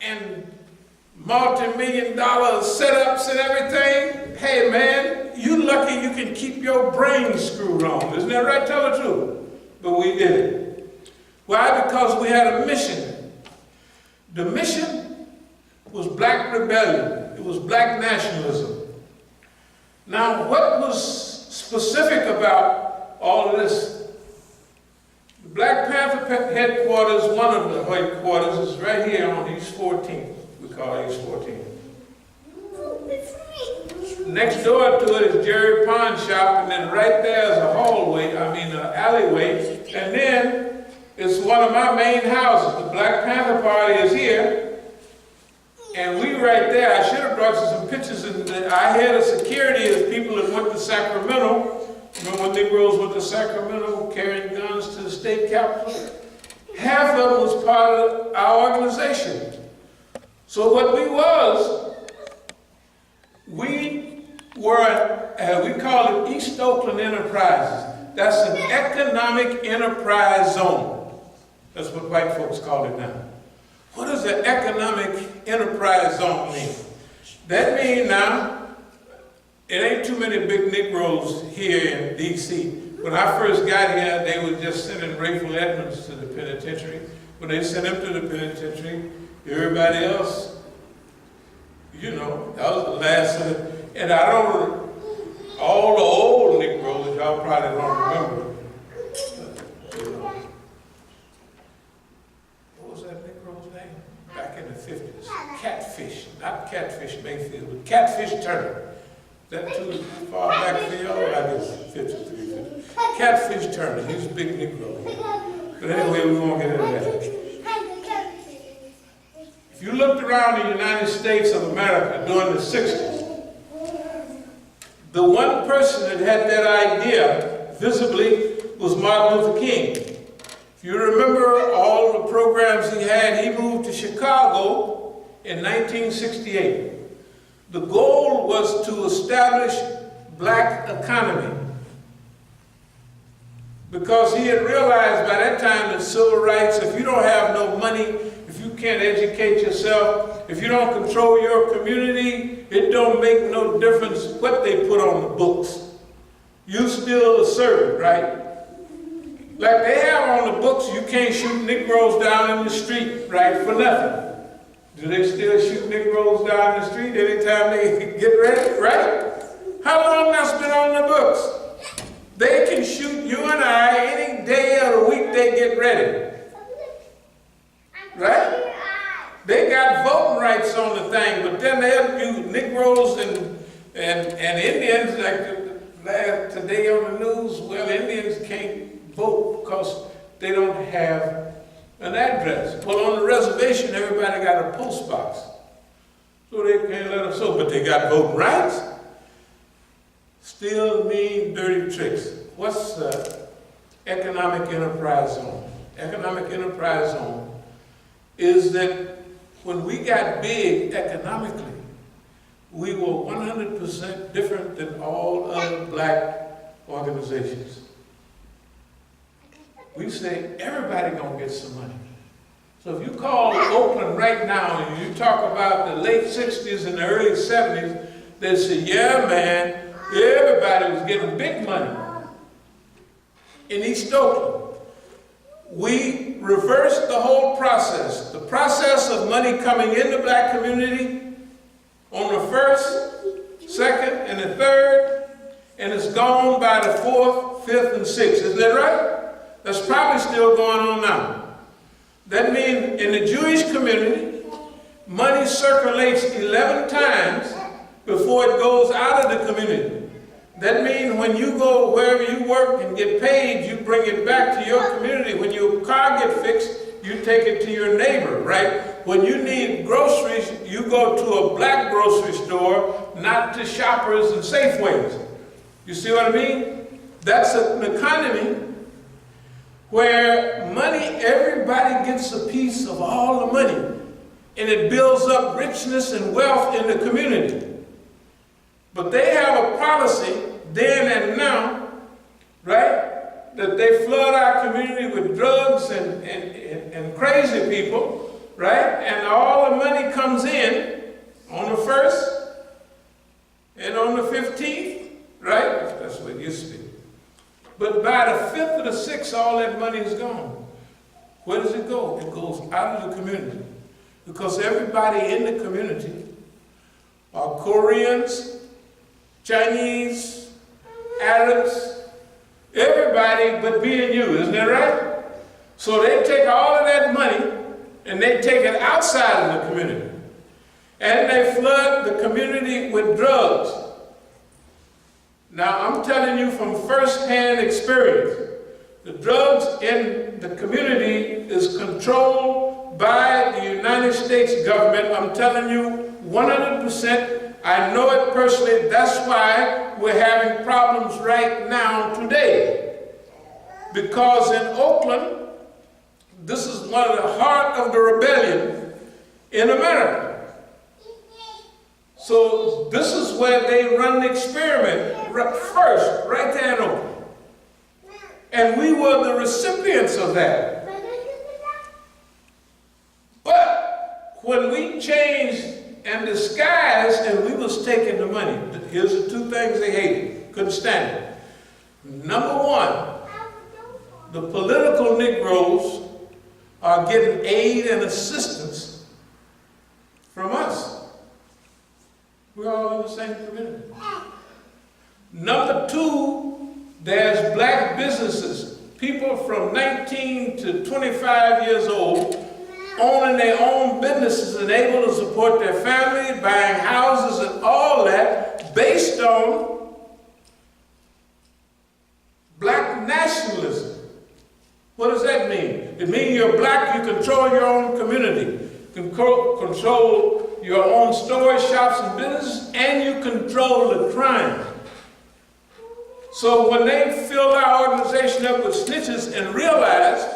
and multi-million-dollar setups and everything, hey man, you lucky you can keep your brain screwed on. Isn't that right? Tell the truth. But we did it. Why? Because we had a mission. The mission was black rebellion. It was black nationalism. Now, what was specific about all of this? The Black Panther headquarters, one of the headquarters, is right here on East 14th. We call it East 14th. Next door to it is Jerry Pawn Shop, and then right there is a alleyway, and then it's one of my main houses. The Black Panther Party is here, and we right there. I should have brought you some pictures. I had a security as people that went to Sacramento. Remember when Negroes went to Sacramento carrying guns to the state capitol? Half of them was part of our organization. So what we call it East Oakland Enterprises. That's an economic enterprise zone. That's what white folks call it now. What does an economic enterprise zone mean? That means now, it ain't too many big Negroes here in D.C. When I first got here, they were just sending Rayful Edmonds to the penitentiary. When they sent him to the penitentiary, everybody else, you know, that was the last of it. And I don't, all the old Negroes, y'all probably don't remember. You know, what was that Negro's name? Back in the 50s. Catfish, not Catfish Mayfield, but Catfish Turner. That too far back for y'all? I guess 53, 50. Catfish Turner, he was a big Negro. But anyway, we won't get into that. If you looked around the United States of America during the 60s, the one person that had that idea visibly was Martin Luther King. If you remember all the programs he had, he moved to Chicago in 1968. The goal was to establish black economy, because he had realized by that time that civil rights, if you don't have no money, if you can't educate yourself, if you don't control your community, it don't make no difference what they put on the books. You still a servant, right? Like they have on the books, you can't shoot Negroes down in the street, right, for nothing. Do they still shoot Negroes down the street anytime they get ready, right? How long that's been on the books? They can shoot you and I any day of the week they get ready. Right? They got voting rights on the thing, but then they have Negroes and Indians, like today on the news, well, Indians can't vote because they don't have an address. Well, on the reservation, everybody got a post box. So they can't let them so, but they got voting rights. Still mean dirty tricks. What's economic enterprise zone? Economic enterprise zone is that when we got big economically, we were 100% different than all other black organizations. We say everybody gonna get some money. So if you call Oakland right now and you talk about the late 60s and the early 70s, they say, yeah man, everybody was getting big money. In East Oakland, we reversed the whole process. The process of money coming in the black community on the first, second, and the third, and it's gone by the fourth, fifth, and sixth. Isn't that right? That's probably still going on now. That means in the Jewish community, money circulates 11 times before it goes out of the community. That means when you go wherever you work and get paid, you bring it back to your community. When your car gets fixed, you take it to your neighbor, right? When you need groceries, you go to a black grocery store, not to Shoppers and Safeways. You see what I mean? That's an economy where money, everybody gets a piece of all the money, and it builds up richness and wealth in the community. But they have a policy then and now, right, that they flood our community with drugs and crazy people, right, and all the money money comes in on the 1st and on the 15th, right? That's what it used to be. But by the 5th or the 6th, all that money is gone. Where does it go? It goes out of the community. Because everybody in the community are Koreans, Chinese, Arabs, everybody but me and you, isn't that right? So they take all of that money and they take it outside of the community. And they flood the community with drugs. Now I'm telling you from first-hand experience, the drugs in the community is controlled by the United States government. I'm telling you 100%. I know it personally. That's why we're having problems right now today. Because in Oakland, this is one of the heart of the rebellion in America. So this is where they run the experiment first, right there in Oakland. And we were the recipients of that. But when we changed and disguised and we was taking the money, here's the two things they hated, couldn't stand it. Number one, the political Negroes are getting aid and assistance from us. We're all in the same community. Number two, there's black businesses, people from 19 to 25 years old, owning their own businesses and able to support their family, buying houses and all that, based on black nationalism. What does that mean? It means you're black, you control your own community, control your own stores, shops, and businesses, and you control the crime. So when they filled our organization up with snitches and realized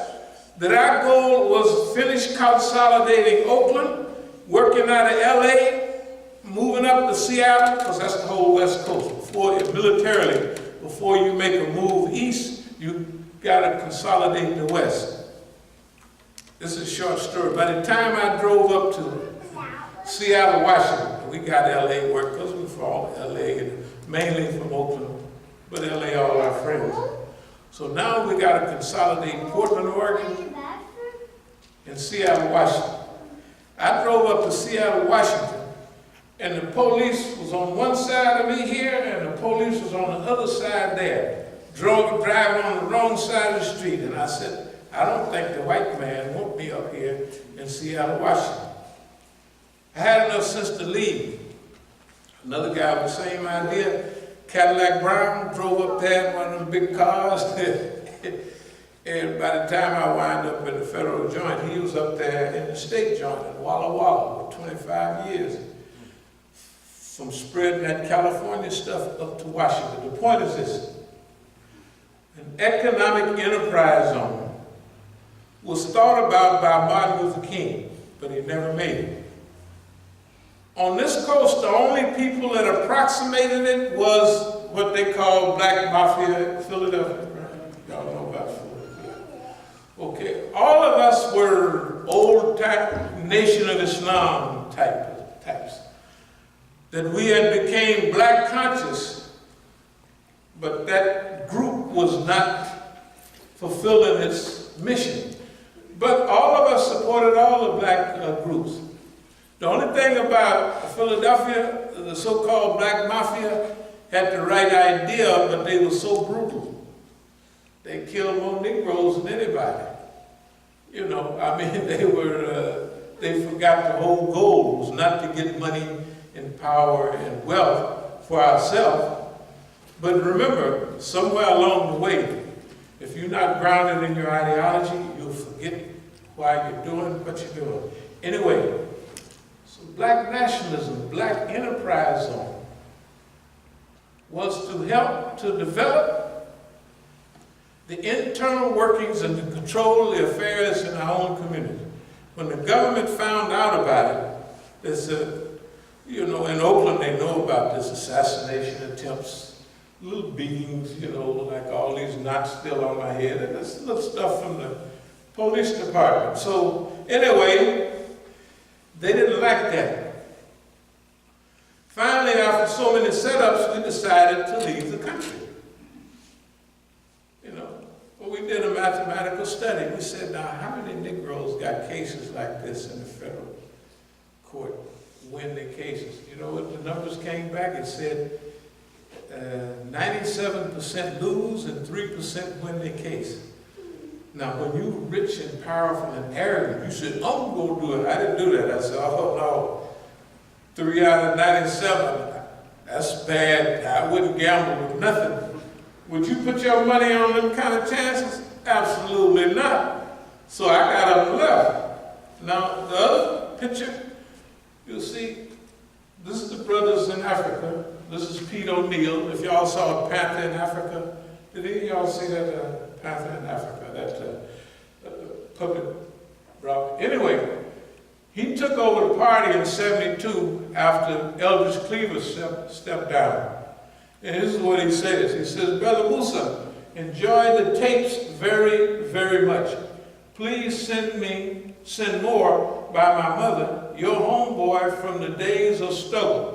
that our goal was to finish consolidating Oakland, working out of LA, moving up to Seattle, because that's the whole West Coast. Militarily, before you make a move east, you got to consolidate the West. This is a short story. By the time I drove up to Seattle, Washington, we got LA work, because we're from LA, and mainly from Oakland, but LA, all our friends. So now we got to consolidate Portland, Oregon, and Seattle, Washington. I drove up to Seattle, Washington, and the police was on one side of me here, and the police was on the other side there, driving on the wrong side of the street. And I said, I don't think the white man won't be up here in Seattle, Washington. I had enough sense to leave. Another guy with the same idea, Cadillac Brown, drove up there in one of the big cars. And by the time I wound up in the federal joint, he was up there in the state joint in Walla Walla for 25 years. From spreading that California stuff up to Washington. The point is this: an economic enterprise zone was thought about by Martin Luther King, but he never made it. On this coast, the only people that approximated it was what they call Black Mafia, Philadelphia. Y'all know about Philadelphia. Okay, all of us were old-time Nation of Islam types. That we had became black conscious, but that group was not fulfilling its mission. But all of us supported all the black groups. The only thing about Philadelphia, the so-called Black Mafia, had the right idea, but they were so brutal. They killed more Negroes than anybody. You know, I mean, they forgot the whole goal was not to get money and power and wealth for ourselves. But remember, somewhere along the way, if you're not grounded in your ideology, you'll forget why you're doing what you're doing. Anyway, so black nationalism, black enterprise zone, was to help to develop the internal workings and to control the affairs in our own community. When the government found out about it, they said, you know, in Oakland they know about this assassination attempts, little beatings, you know, like all these knots still on my head, and this little stuff from the police department. So anyway, They didn't like that. Finally, after so many setups, we decided to leave the country. You know, well, we did a mathematical study. We said, now, how many Negroes got cases like this in the federal court, win their cases? You know what the numbers came back? It said 97% lose and 3% win their case. Now, when you're rich and powerful and arrogant, you said, I'm going to do it. I didn't do that. I said, oh, no. 3 out of 97, that's bad. I wouldn't gamble with nothing. Would you put your money on them kind of chances? Absolutely not. So I got up and left. Now, the other picture, you'll see, this is the brothers in Africa. This is Pete O'Neill. If y'all saw a panther in Africa, did any of y'all see that panther in Africa, that puppet rock? Anyway, he took over the party in '72 after Eldridge Cleaver stepped down. And this is what he says. He says, Brother Musa, enjoy the tapes very, very much. Please send more by my mother, your homeboy from the days of struggle.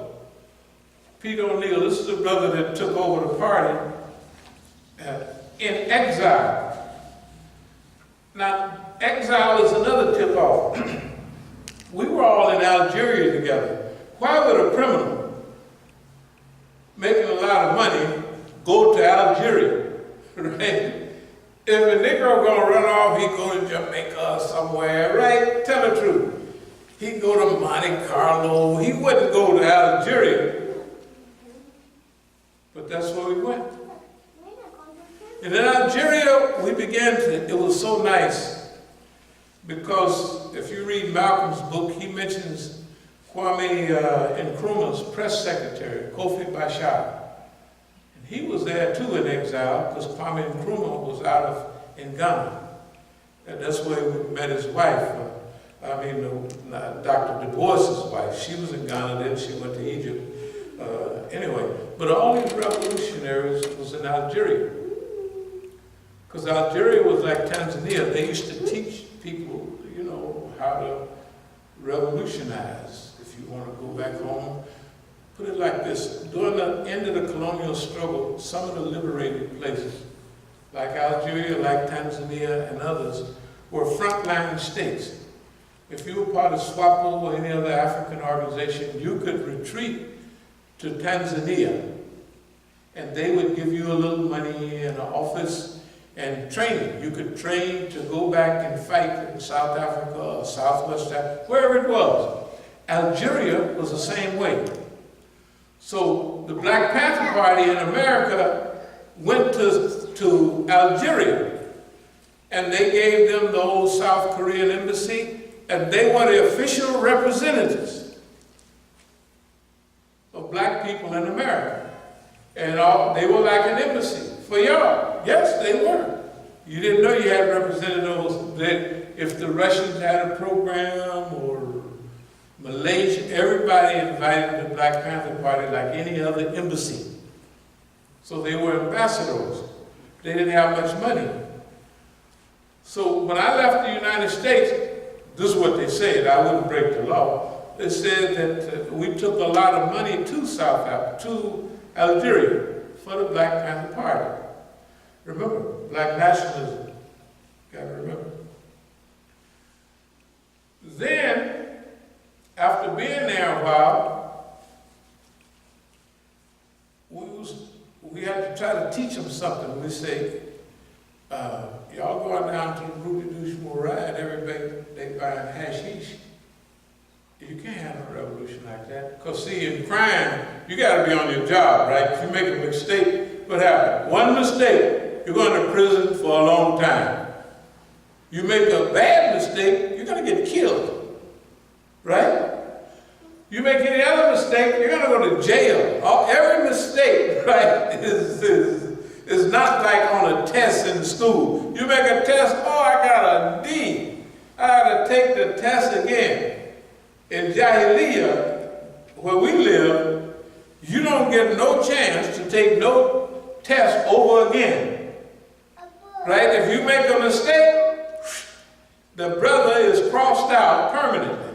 Pete O'Neill, this is the brother that took over the party in exile. Now, exile is another tip-off. We were all in Algeria together. Why would a criminal making a lot of money go to Algeria? Right? If a Negro gonna run off, he go to Jamaica or somewhere, right? Tell the truth. He'd go to Monte Carlo. He wouldn't go to Algeria. But that's where we went. And in Algeria, we began to, it was so nice. Because if you read Malcolm's book, he mentions Kwame Nkrumah's press secretary, Kofi Bashar. And he was there too in exile because Kwame Nkrumah was in Ghana. And that's where he met his wife. Dr. Du Bois's wife. She was in Ghana, then she went to Egypt. Anyway, but all these revolutionaries was in Algeria. Because Algeria was like Tanzania. They used to teach people, you know, how to revolutionize. If you want to go back home, put it like this. During the end of the colonial struggle, some of the liberated places, like Algeria, like Tanzania, and others, were frontline states. If you were part of SWAPO or any other African organization, you could retreat to Tanzania, and they would give you a little money and an office and training. You could train to go back and fight in South Africa or Southwest Africa, wherever it was. Algeria was the same way. So the Black Panther Party in America went to Algeria, and they gave them the old South Korean embassy, and they were the official representatives of black people in America. And they were like an embassy for y'all. Yes, they were. You didn't know you had representatives that if the Russians had a program or Malaysia, everybody invited the Black Panther Party like any other embassy. So they were ambassadors. They didn't have much money. So when I left the United States, this is what they said. I wouldn't break the law. They said that we took a lot of money to Algeria for the Black Panther Party. Remember, black nationalism. Got to remember. Then, after being there a while, we had to try to teach them something. We say, y'all going down to the Ruby Douche Morad, everybody, they buying hashish. You can't have a revolution like that. Because see, in crime, you got to be on your job, right? If you make a mistake, what happened? One mistake, you're going to prison for a long time. You make a bad mistake, you're going to get killed, right? You make any other mistake, you're going to go to jail. Every mistake, right, is not like on a test in school. You make a test, I got a D. I got to take the test again. In Jahiliyyah, where we live, you don't get no chance to take no test over again. Right? If you make a mistake, the brother is crossed out permanently.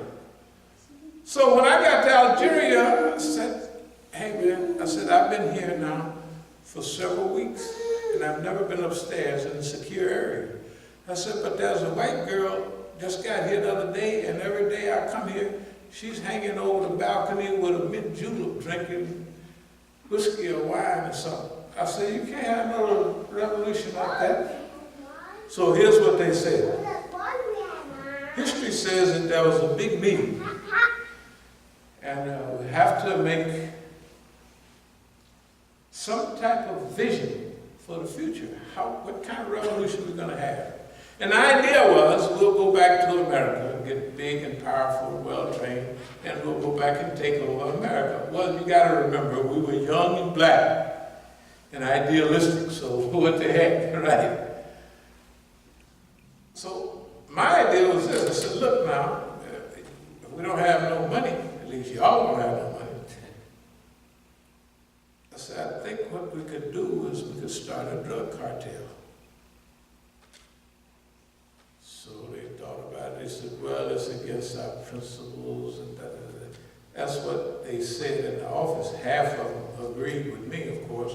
So when I got to Algeria, I said, hey man, I said, I've been here now for several weeks, and I've never been upstairs in a secure area. I said, but there's a white girl just got here the other day, and every day I come here, she's hanging over the balcony with a mint julep, drinking whiskey or wine or something. I said, you can't have no revolution like that. So here's what they said. History says that there was a big meeting, and we have to make some type of vision for the future. What kind of revolution we're going to have. And the idea was, we'll go back to America, get big and powerful, well-trained, and we'll go back and take over America. Well, you got to remember, we were young and black and idealistic, so what the heck, right? So my idea was this. I said, look now, if we don't have no money, at least y'all don't have no money. I said, I think what we could do is we could start a drug cartel. So they thought about it. They said, well, it's against our principles and da, da, da. That's what they said in the office. Half of them agreed with me, of course.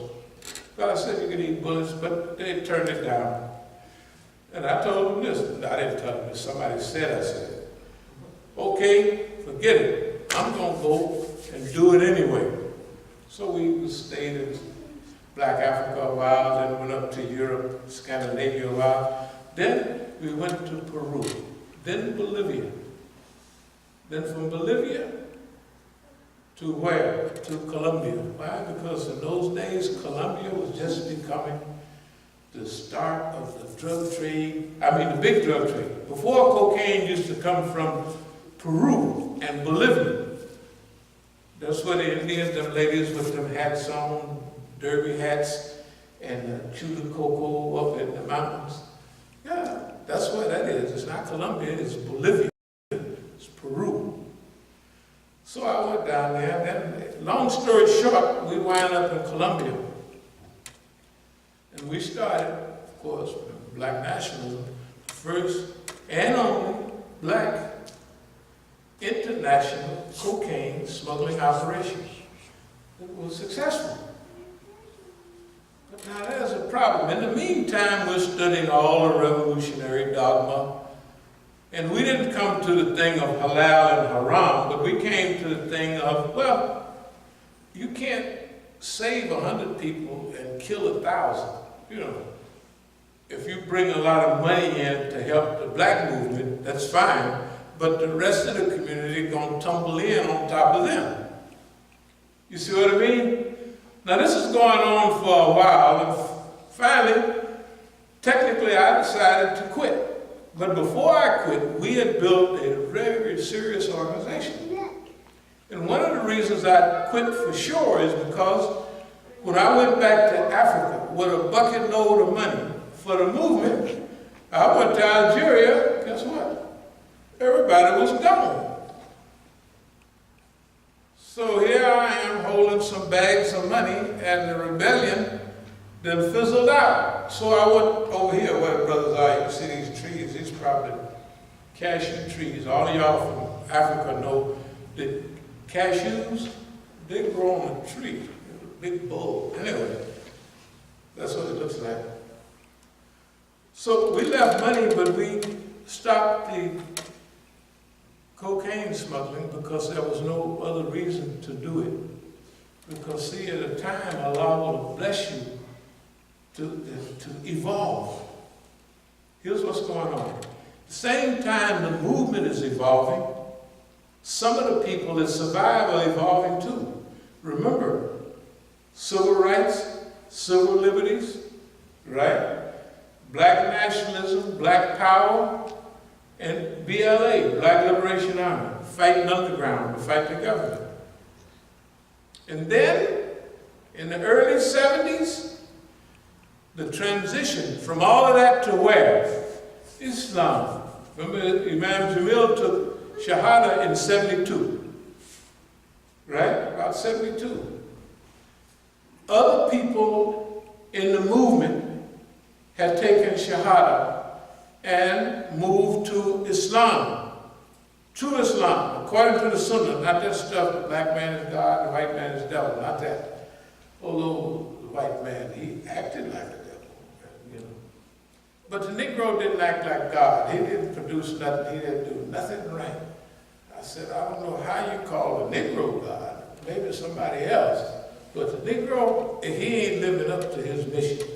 But I said you could eat bullets, but they turned it down. And I told them this. I didn't tell them this. Somebody said, I said, okay, forget it. I'm going to go and do it anyway. So we stayed in Black Africa a while, then went up to Europe, Scandinavia a while. Then we went to Peru, then Bolivia. Then from Bolivia to where? To Colombia. Why? Because in those days, Colombia was just becoming the start of the drug trade, the big drug trade. Before, cocaine used to come from Peru and Bolivia. That's where the Indians, them ladies with them hats on, derby hats, and chew the cocoa up in the mountains. Yeah, that's where that is. It's not Colombia, it's Bolivia. It's Peru. So I went down there, and then, long story short, we wound up in Colombia. And we started, of course, with black nationalism, first and only black international cocaine smuggling operation. It was successful. But now there's a problem. In the meantime, we're studying all the revolutionary dogma. And we didn't come to the thing of halal and haram, but we came to the thing of, well, you can't save 100 people and kill 1,000. You know, if you bring a lot of money in to help the black movement, that's fine. But the rest of the community is going to tumble in on top of them. You see what I mean? Now this is going on for a while, and finally, technically I decided to quit. But before I quit, we had built a very, very serious organization. And one of the reasons I quit for sure is because when I went back to Africa with a bucket load of money for the movement, I went to Algeria, guess what? Everybody was gone. So here I am holding some bags of money, and the rebellion then fizzled out. So I went over here where the brothers are. You can see these trees. These probably cashew trees. All of y'all from Africa know that cashews, they grow on a tree. A big bulb. Anyway, that's what it looks like. So we left money, but we stopped the cocaine smuggling because there was no other reason to do it. Because see, at a time, Allah will bless you to evolve. Here's what's going on. At the same time the movement is evolving, some of the people that survive are evolving too. Remember, civil rights, civil liberties, right? Black nationalism, black power, and BLA, Black Liberation Army, fighting underground to fight the government. And then, in the early 70s, the transition from all of that to where? Islam. Remember, Imam Jamil took Shahada in 72, right? About 72. Other people in the movement had taken Shahada and moved to Islam. True Islam, according to the Sunnah, not that stuff, the black man is God, the white man is the devil, not that. Although the white man, he acted like the devil, you know. But the Negro didn't act like God. He didn't produce nothing, he didn't do nothing right. I said, I don't know how you call a Negro God, maybe somebody else. But the Negro, he ain't living up to his mission.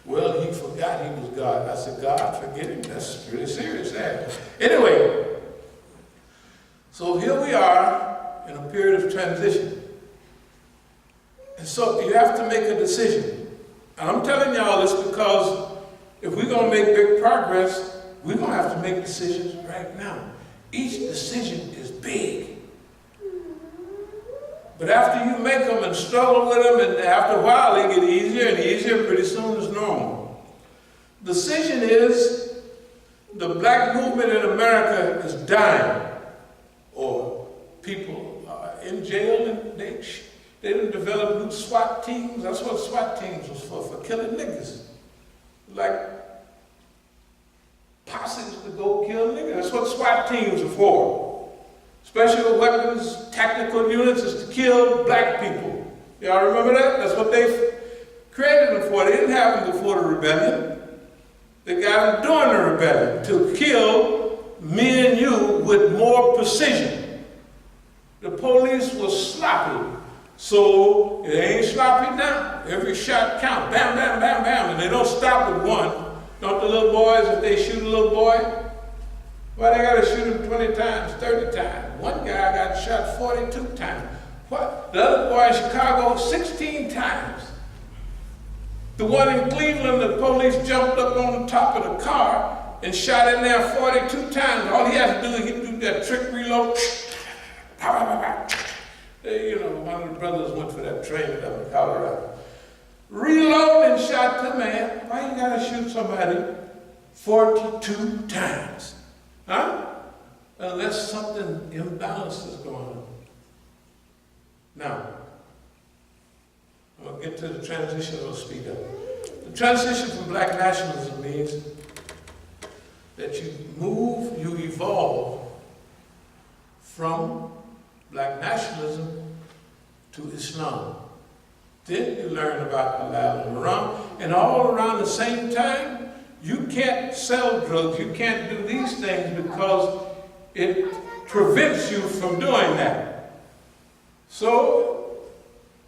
Well, he forgot he was God. I said, God, forget him. That's really serious, that. Anyway, so here we are in a period of transition. And so you have to make a decision. And I'm telling y'all this because if we're going to make big progress, we're going to have to make decisions right now. Each decision is big. But after you make them and struggle with them, and after a while they get easier and easier, pretty soon it's normal. Decision is the black movement in America is dying. Or people are in jail and they didn't develop new SWAT teams. That's what SWAT teams was for killing niggas. Like posses to go kill niggas. That's what SWAT teams are for. Special weapons, tactical units is to kill black people. Y'all remember that? That's what they created them for. They didn't have them before the rebellion. They got them during the rebellion to kill me and you with more precision. The police was sloppy. So it ain't sloppy now. Every shot counts. Bam, bam, bam, bam. And they don't stop with one. Don't the little boys, if they shoot a little boy, why they gotta shoot him 20 times, 30 times? One guy got shot 42 times. What? The other boy in Chicago, 16 times. The one in Cleveland, the police jumped up on the top of the car and shot in there 42 times. All he has to do is he do that trick reload. You know, one of the brothers went for that training up in Colorado. Reload and shot the man. Why you gotta shoot somebody 42 times? Huh? Unless something imbalanced is going on. Now, I'm going to get to the transition, I'll speak up. The transition from black nationalism means that you move, you evolve from black nationalism to Islam. Then you learn about halal and haram, and all around the same time, you can't sell drugs, you can't do these things because it prevents you from doing that. So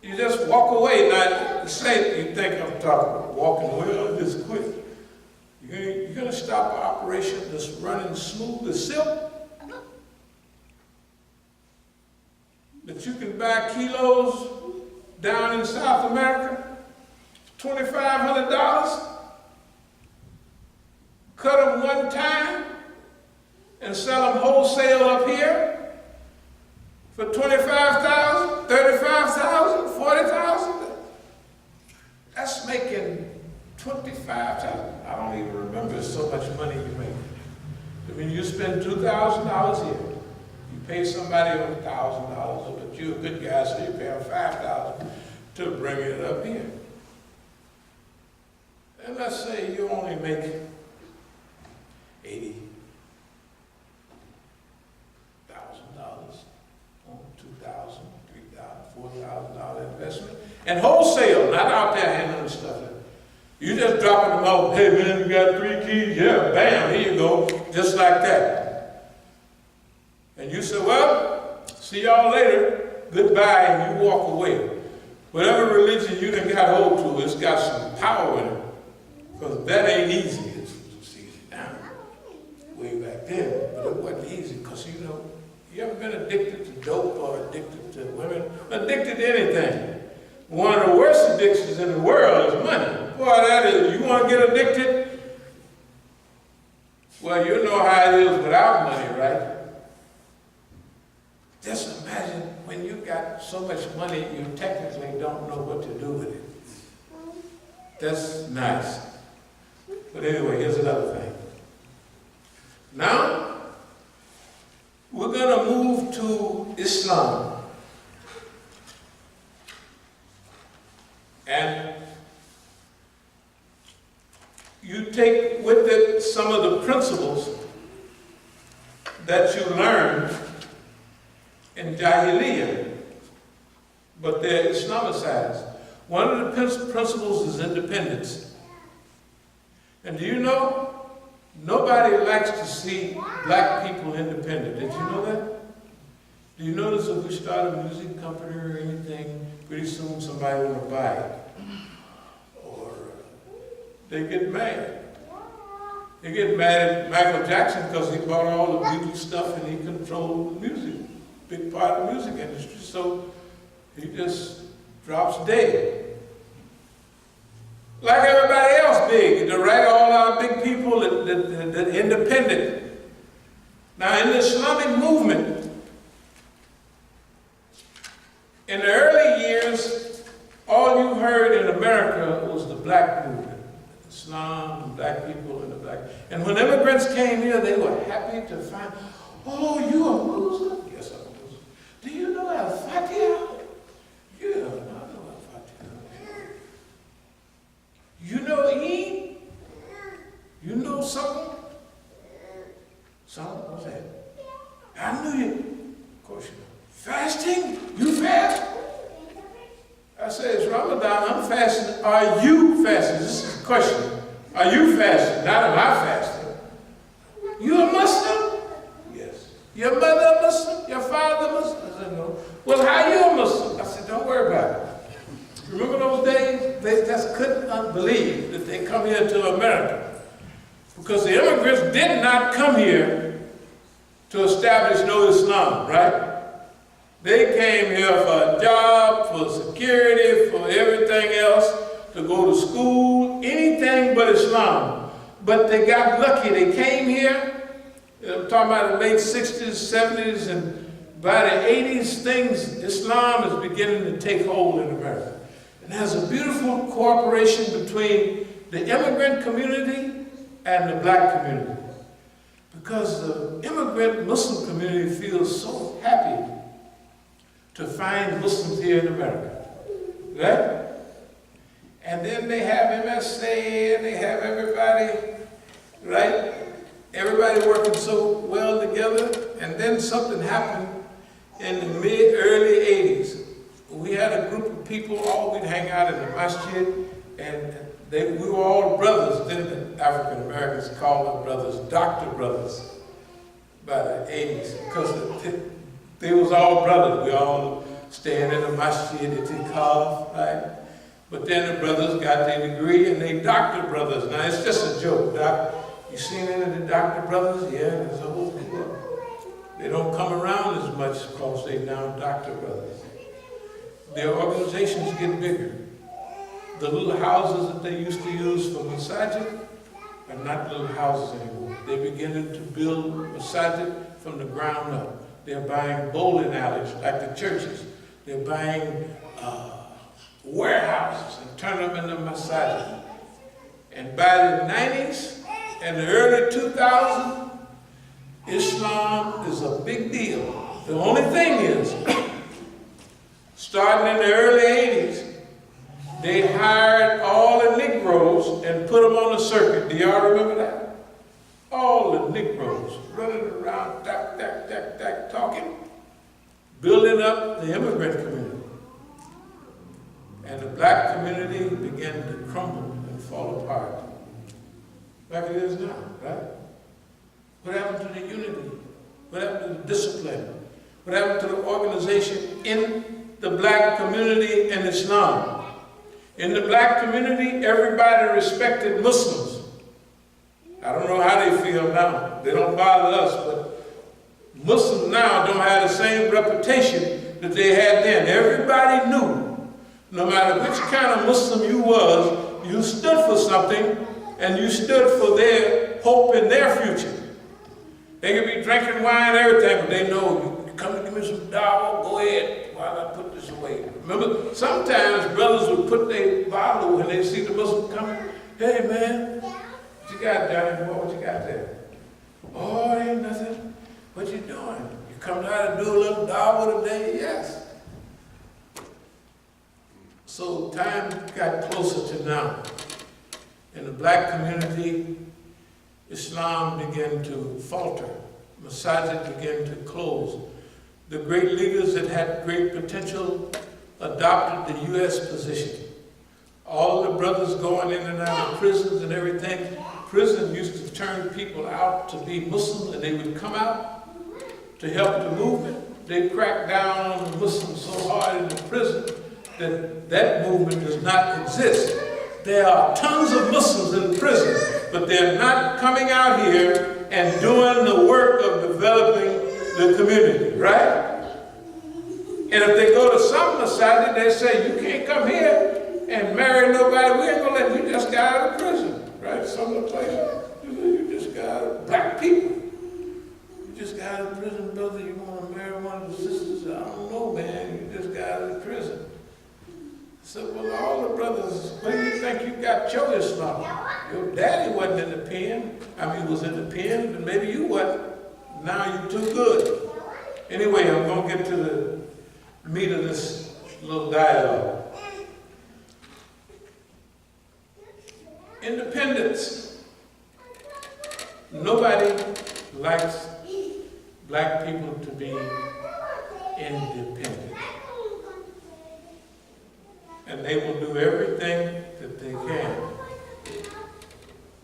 you just walk away. Now, say you think I'm talking about walking away, I'll just quit. You're going to stop an operation that's running smooth as silk? That you can buy kilos down in South America, $2,500, cut them one time, and sell them wholesale up here for $25,000, $35,000, $40,000. That's making $25,000. I don't even remember so much money you make. I mean, you spend $2,000 here. You pay somebody $1,000, but you're a good guy, so you pay them $5,000 to bring it up here. And let's say you only make $80,000 on $2,000, $3,000, $4,000 investment, and wholesale, not out there handling stuff. You just dropping them off. Hey man, you got 3 keys? Yeah, bam, here you go, just like that. And you say, well, see y'all later, goodbye, and you walk away. Whatever religion you done got hold to, it's got some power in it, because that ain't easy. It's easy now. Way back then, but it wasn't easy because you know, you ever been addicted to dope or addicted to women? Addicted to anything. One of the worst addictions in the world is money. Boy, that is, you want to get addicted? Well, you know how it is without money, right? Just imagine when you got so much money, you technically don't know what to do with it. That's nice. But anyway, here's another thing. Now, we're going to move to Islam. And you take with it some of the principles that you learn in Jahiliyyah, but they're Islamicized. One of the principles is independence. And do you know, nobody likes to see black people independent. Did you know that? Do you notice if we start a music company or anything, pretty soon somebody will buy it? Or they get mad. They get mad at Michael Jackson because he bought all the Beatles stuff and he controlled the music, big part of the music industry. So he just drops dead. Like everybody else big, to write all our big people that independent. Now in the Islamic movement, in the early years, all you heard in America was the black movement. Islam, and black people, and the black. And when immigrants came here, they were happy to find, oh, you a Muslim? Yes, I'm a Muslim. Do you know al-Faqih? Yeah, I know al-Faqih. You know Eid? You know something? Something? What's that? I knew you. Of course you know. Fasting? You fast? I said, it's Ramadan, I'm fasting. Are you fasting? This is a question. Are you fasting? Not am I fasting. You a Muslim? Yes. Your mother a Muslim? Your father Muslim? I said, no. Well, how you a Muslim? I said, don't worry about it. Remember those days? They just couldn't believe that they come here to America. Because the immigrants did not come here to establish no Islam, right? They came here for a job, for security, for everything else, to go to school, anything but Islam. But they got lucky. They came here, I'm talking about the late 60s, 70s, and by the 80s, Islam is beginning to take hold in America. And there's a beautiful cooperation between the immigrant community and the black community. Because the immigrant Muslim community feels so happy to find Muslims here in America, right? And then they have MSA and they have everybody, right? Everybody working so well together. And then something happened in the early 80s. We had a group of people, we'd hang out in the Masjid, and we were all brothers. Then the African Americans called them brothers, doctor brothers, by the 80s, because they was all brothers. We all staying in the Masjid at Tikal, right? But then the brothers got their degree and they doctor brothers. Now it's just a joke, Doc. You seen any of the doctor brothers? Yeah, there's a whole club. They don't come around as much because they now doctor brothers. Their organizations get bigger. The little houses that they used to use for Masjid are not little houses anymore. They're beginning to build Masjid from the ground up. They're buying bowling alleys like the churches. They're buying warehouses and turning them into Masjid. And by the 90s and the early 2000s, Islam is a big deal. The only thing is, starting in the early 80s, they hired all the Negroes and put them on the circuit. Do y'all remember that? All the Negroes running around, talking, building up the immigrant community. And the black community began to crumble and fall apart. Like it is now, right? What happened to the unity? What happened to the discipline? What happened to the organization in the black community and Islam? In the black community, everybody respected Muslims. I don't know how they feel now. They don't bother us, but Muslims now don't have the same reputation that they had then. Everybody knew, no matter which kind of Muslim you was, you stood for something, and you stood for their hope in their future. They could be drinking wine and everything, but they know, you come to give me some dawah, go ahead while I put this away. Remember, sometimes brothers would put their bottle when they see the Muslim coming. Hey man, what you got, Johnny boy? What you got there? Oh, ain't nothing. What you doing? You come down to do a little dawah today? Yes. So time got closer to now. In the black community, Islam began to falter Masjid began to close. The great leaders that had great potential adopted the U.S. position. All the brothers going in and out of prisons and everything. Prison used to turn people out to be Muslims, and they would come out to help the movement. They cracked down on the Muslims so hard in the prison that that movement does not exist. There are tons of Muslims in prison, but they're not coming out here and doing the work of developing the community, right? And if they go to some Masjid, they say, you can't come here and marry nobody. We ain't gonna let you just got out of prison, right? Some of the places, you just got out of black people. You just got out of prison, brother. You want to marry one of the sisters? I don't know, man. You just got out of prison. So, well, all the brothers, what do you think you got your Islam? Your daddy wasn't in the pen. I mean, was in the pen, but maybe you wasn't. Now you're too good. Anyway, I'm going to get to the meat of this little dialogue. Independence. Nobody likes black people to be independent. And they will do everything that they can.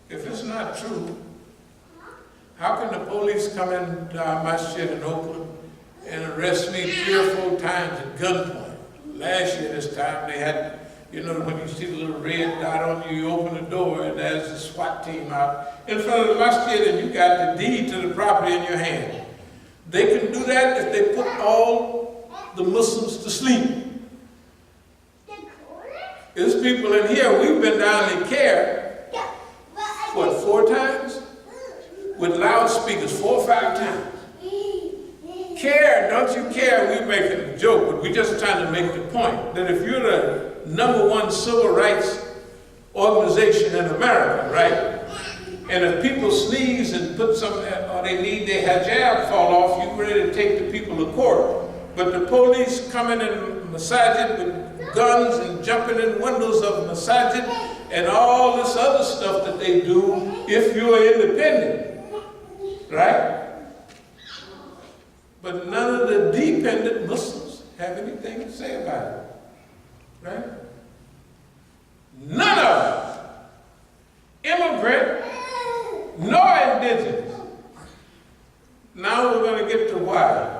If it's not true, how can the police come into our masjid in Oakland and arrest me 3 or 4 times at gunpoint? Last year this time they had, you know, when you see the little red dot on you, you open the door and there's the SWAT team out in front of the masjid and you got the deed to the property in your hand. They can do that if they put all the Muslims to sleep. There's people in here, we've been down in care, what, 4 times? With loudspeakers, 4 or 5 times. Care, don't you care? We're making a joke, but we're just trying to make the point that if you're the #1 civil rights organization in America, right? And if people sneeze and put something, or they need their hijab fall off, you're ready to take the people to court. But the police coming in masajid with guns and jumping in windows of masajid and all this other stuff that they do if you're independent, right? But none of the dependent Muslims have anything to say about it, right? None of them, immigrant nor indigenous. Now we're going to get to why.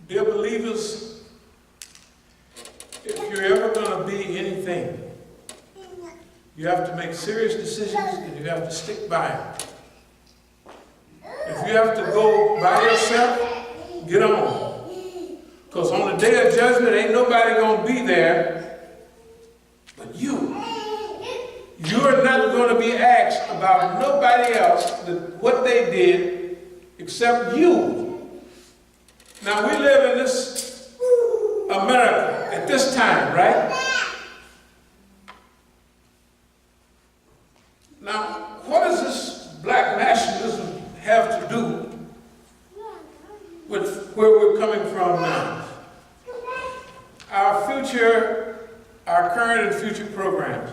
Dear believers, if you're ever going to be anything, you have to make serious decisions and you have to stick by them. If you have to go by yourself, get on. Because on the day of judgment, ain't nobody going to be there but you. You're not going to be asked about nobody else, what they did, except you. Now, we live in this America at this time, right? Now, what does this black nationalism have to do with where we're coming from now? Our current and future programs.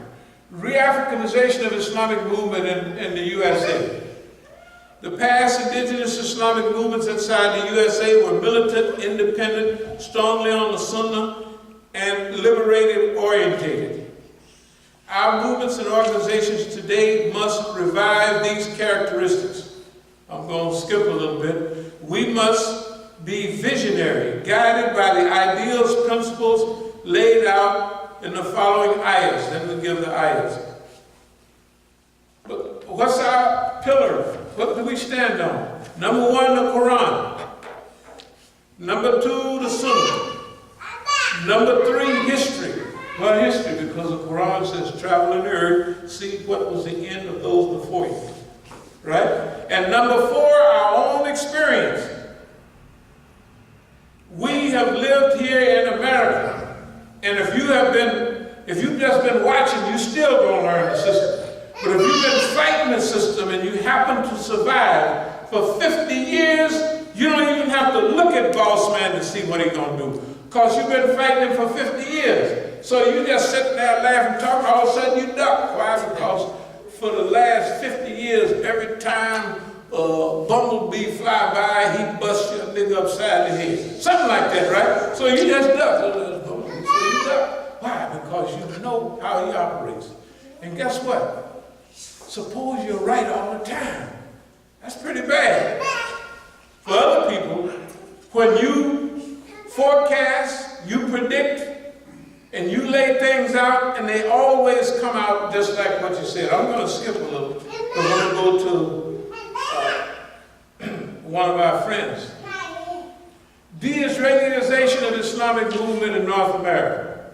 Re-Africanization of Islamic movement in the USA. The past indigenous Islamic movements inside the USA were militant, independent, strongly on the Sunnah, and liberated orientated. Our movements and organizations today must revive these characteristics. I'm going to skip a little bit. We must be visionary, guided by the ideals, principles laid out in the following ayahs. Then we'll give the ayahs. But what's our pillar? What do we stand on? #1, the Quran. #2, the Sunnah. #3, history. Well, history, because the Quran says, travel in the earth, see what was the end of those before you. Right? And #4, our own experience. We have lived here in America. And if you've just been watching, you still gonna learn the system. But if you've been fighting the system and you happen to survive for 50 years, you don't even have to look at boss man to see what he's gonna do. Because you've been fighting him for 50 years. So you just sitting there laughing, talking, all of a sudden you duck. Why? Because for the last 50 years, every time a bumblebee fly by, he busts your nigga upside the head. Something like that, right? So you just duck. So you duck. Why? Because you know how he operates. And guess what? Suppose you're right all the time. That's pretty bad. For other people, when you forecast, you predict, and you lay things out, and they always come out just like what you said. I'm going to skip a little, because I'm going to go to one of our friends. De-Israelization of the Islamic movement in North America.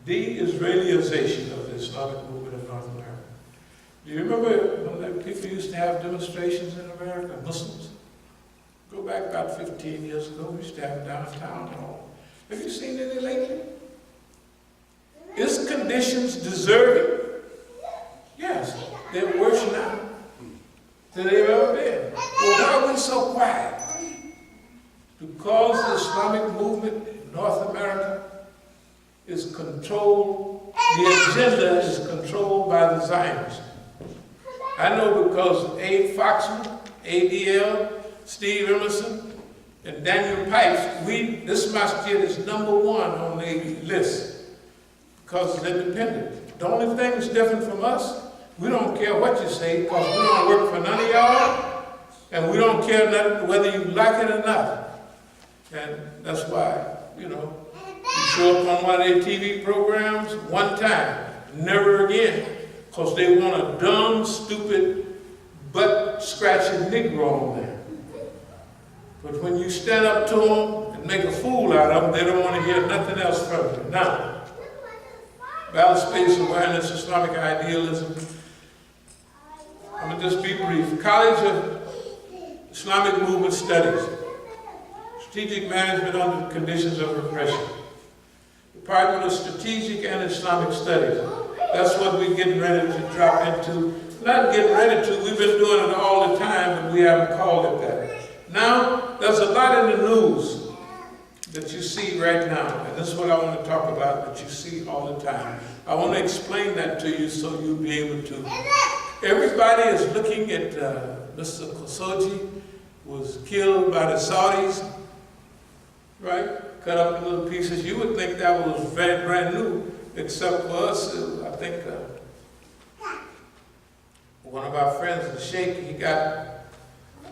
De-Israelization of the Islamic movement in North America. Do you remember when people used to have demonstrations in America, Muslims? Go back about 15 years ago, we used to have downtown hall. Have you seen any lately? Is conditions deserving? Yes, they're worse now than they've ever been. Well, why are we so quiet? Because the Islamic movement in North America is controlled, the agenda is controlled by the Zionists. I know because Abe Foxman, ADL, Steve Emerson, and Daniel Pipes, this masjid is #1 on the list. Because it's independent. The only thing that's different from us, we don't care what you say, because we don't work for none of y'all, and we don't care whether you like it or not. And that's why, you show up on one of their TV programs one time, never again, because they want a dumb, stupid, butt-scratching Negro on there. But when you stand up to them and make a fool out of them, they don't want to hear nothing else from you. Now, balanced space awareness, Islamic idealism. I'm going to just be brief. College of Islamic Movement Studies. Strategic Management under Conditions of Repression. Department of Strategic and Islamic Studies. That's what we're getting ready to drop into. Not getting ready to, we've been doing it all the time, but we haven't called it that. Now, there's a lot in the news that you see right now, and this is what I want to talk about, that you see all the time. I want to explain that to you so you'll be able to. Everybody is looking at Mr. Khashoggi was killed by the Saudis, right? Cut up in little pieces. You would think that was very brand new, except for us. I think one of our friends, the Sheikh,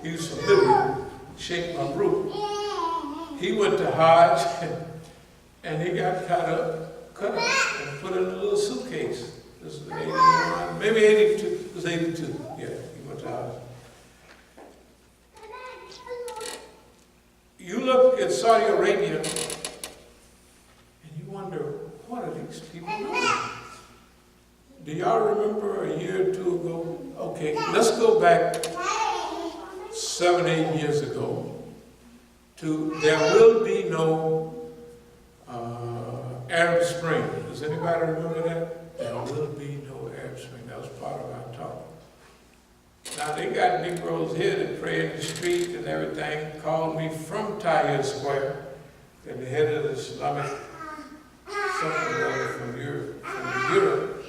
he was from Libya, Sheikh Mamruk. He went to Hajj, and he got cut up, and put in a little suitcase. This was 81, maybe 82, it was 82, yeah, he went to Hajj. You look at Saudi Arabia, and you wonder, what are these people doing? Do y'all remember a year or two ago? Okay, let's go back 7, 8 years ago. There will be no Arab Spring. Does anybody remember that? There will be no Arab Spring. That was part of our talk. Now they got Negroes here that pray in the street and everything. Called me from Tahrir Square, and the head of the Islamic something from Europe,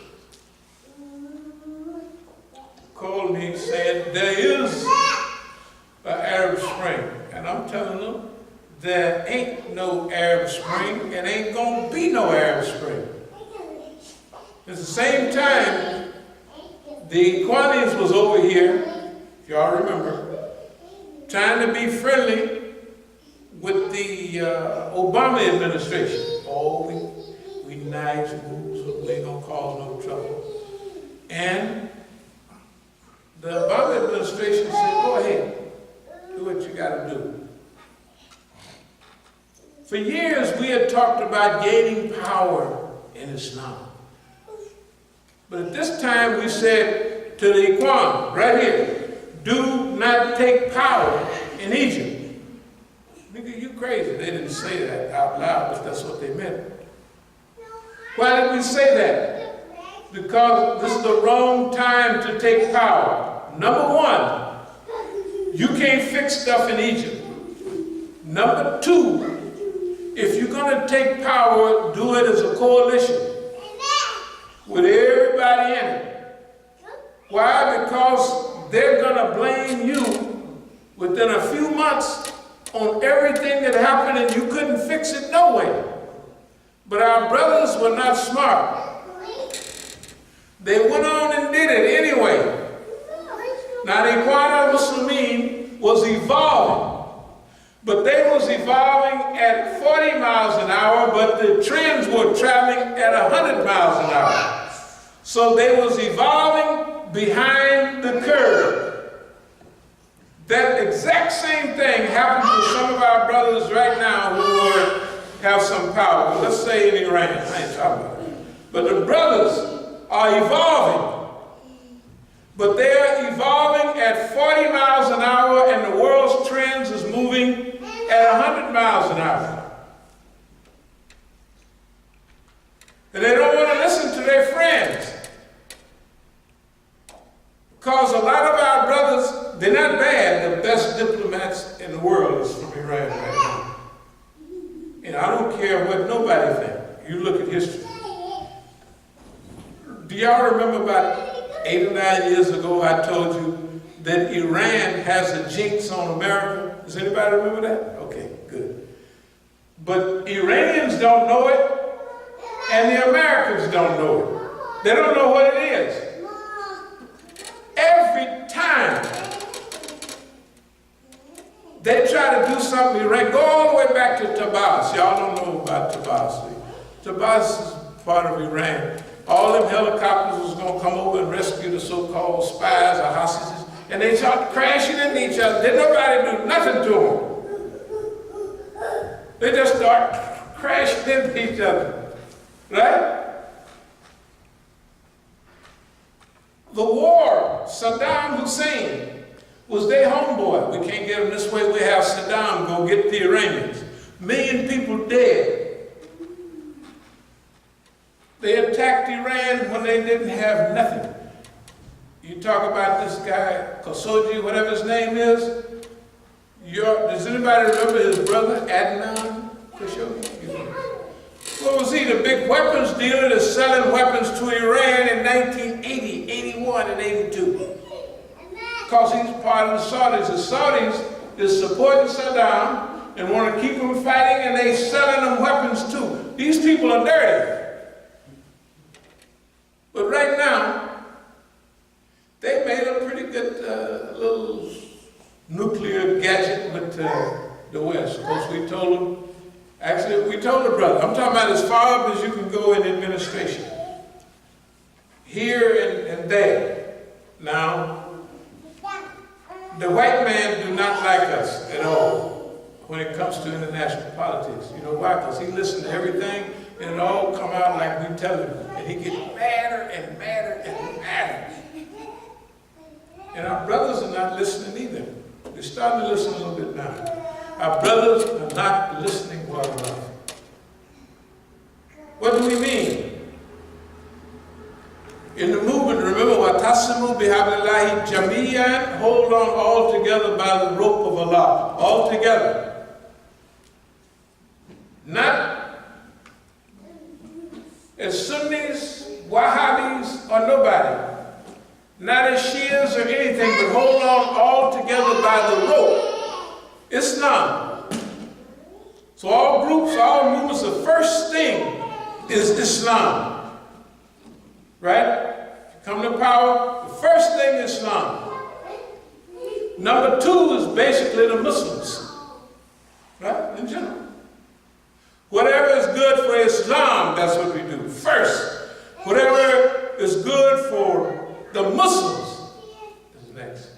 called me saying there is an Arab Spring. And I'm telling them, there ain't no Arab Spring, and ain't gonna be no Arab Spring. At the same time, the Ikhwanis was over here, if y'all remember, trying to be friendly with the Obama administration. Oh, we nice, so we ain't gonna cause no trouble. And the Obama administration said, go ahead. Do what you got to do. For years, we had talked about gaining power in Islam. But at this time, we said to the Ikhwan, right here, do not take power in Egypt. Nigga, you crazy. They didn't say that out loud, but that's what they meant. Why did we say that? Because this is the wrong time to take power. Number one, you can't fix stuff in Egypt. Number two, if you're going to take power, do it as a coalition with everybody in it. Why? Because they're going to blame you within a few months on everything that happened, and you couldn't fix it no way. But our brothers were not smart. They went on and did it anyway. Now the Ikhwan al-Muslimin was evolving, but they was evolving at 40 miles an hour, but the trends were traveling at 100 miles an hour. So they was evolving behind the curve. That exact same thing happened to some of our brothers right now who have some power. Let's say in Iran, I ain't talking about it. But the brothers are evolving. But they are evolving at 40 miles an hour, and the world's trends is moving at 100 miles an hour. And they don't want to listen to their friends. Because a lot of our brothers, they're not bad. The best diplomats in the world is from Iran right now. And I don't care what nobody thinks. You look at history. Do y'all remember about 8 or 9 years ago I told you that Iran has a jinx on America? Does anybody remember that? Okay, good. But Iranians don't know it, and the Americans don't know it. They don't know what it is. Every time they try to do something, Iran, go all the way back to Tabas. Y'all don't know about Tabas. Tabas is part of Iran. All them helicopters was going to come over and rescue the so-called spies or hostages, and they started crashing into each other. Did nobody do nothing to them. They just start crashing into each other, right? The war, Saddam Hussein was their homeboy. We can't get them this way. We have Saddam go get the Iranians. 1 million people dead. They attacked Iran when they didn't have nothing. You talk about this guy, Khashoggi, whatever his name is. Does anybody remember his brother, Adnan Khashoggi? What was he? The big weapons dealer that's selling weapons to Iran in 1980, 81, and 82. Because he's part of the Saudis. The Saudis is supporting Saddam and want to keep him fighting, and they selling them weapons too. These people are dirty. But right now, they made a pretty good little nuclear gadget with the West. Of course, we told them, actually, we told the brother, I'm talking about as far up as you can go in administration. Here and there. Now, the white man do not like us at all when it comes to international politics. You know why? Because he listens to everything, and it all come out like we tell him. And he gets madder and madder and madder. And our brothers are not listening either. They're starting to listen a little bit now. Our brothers are not listening well enough. What do we mean? In the movement, remember, وَتَعْصِمُوا بِحَبْلِ اللَّهِ جَمِيعًا, hold on all together by the rope of Allah. All together. Not as Sunnis, Wahhabis, or nobody. Not as Shias or anything, but hold on all together by the rope. Islam. So all groups, all movements, the first thing is Islam. Right? Come to power, the first thing is Islam. Number 2 is basically the Muslims. Right? In general. Whatever is good for Islam, that's what we do. First, whatever is good for the Muslims is next.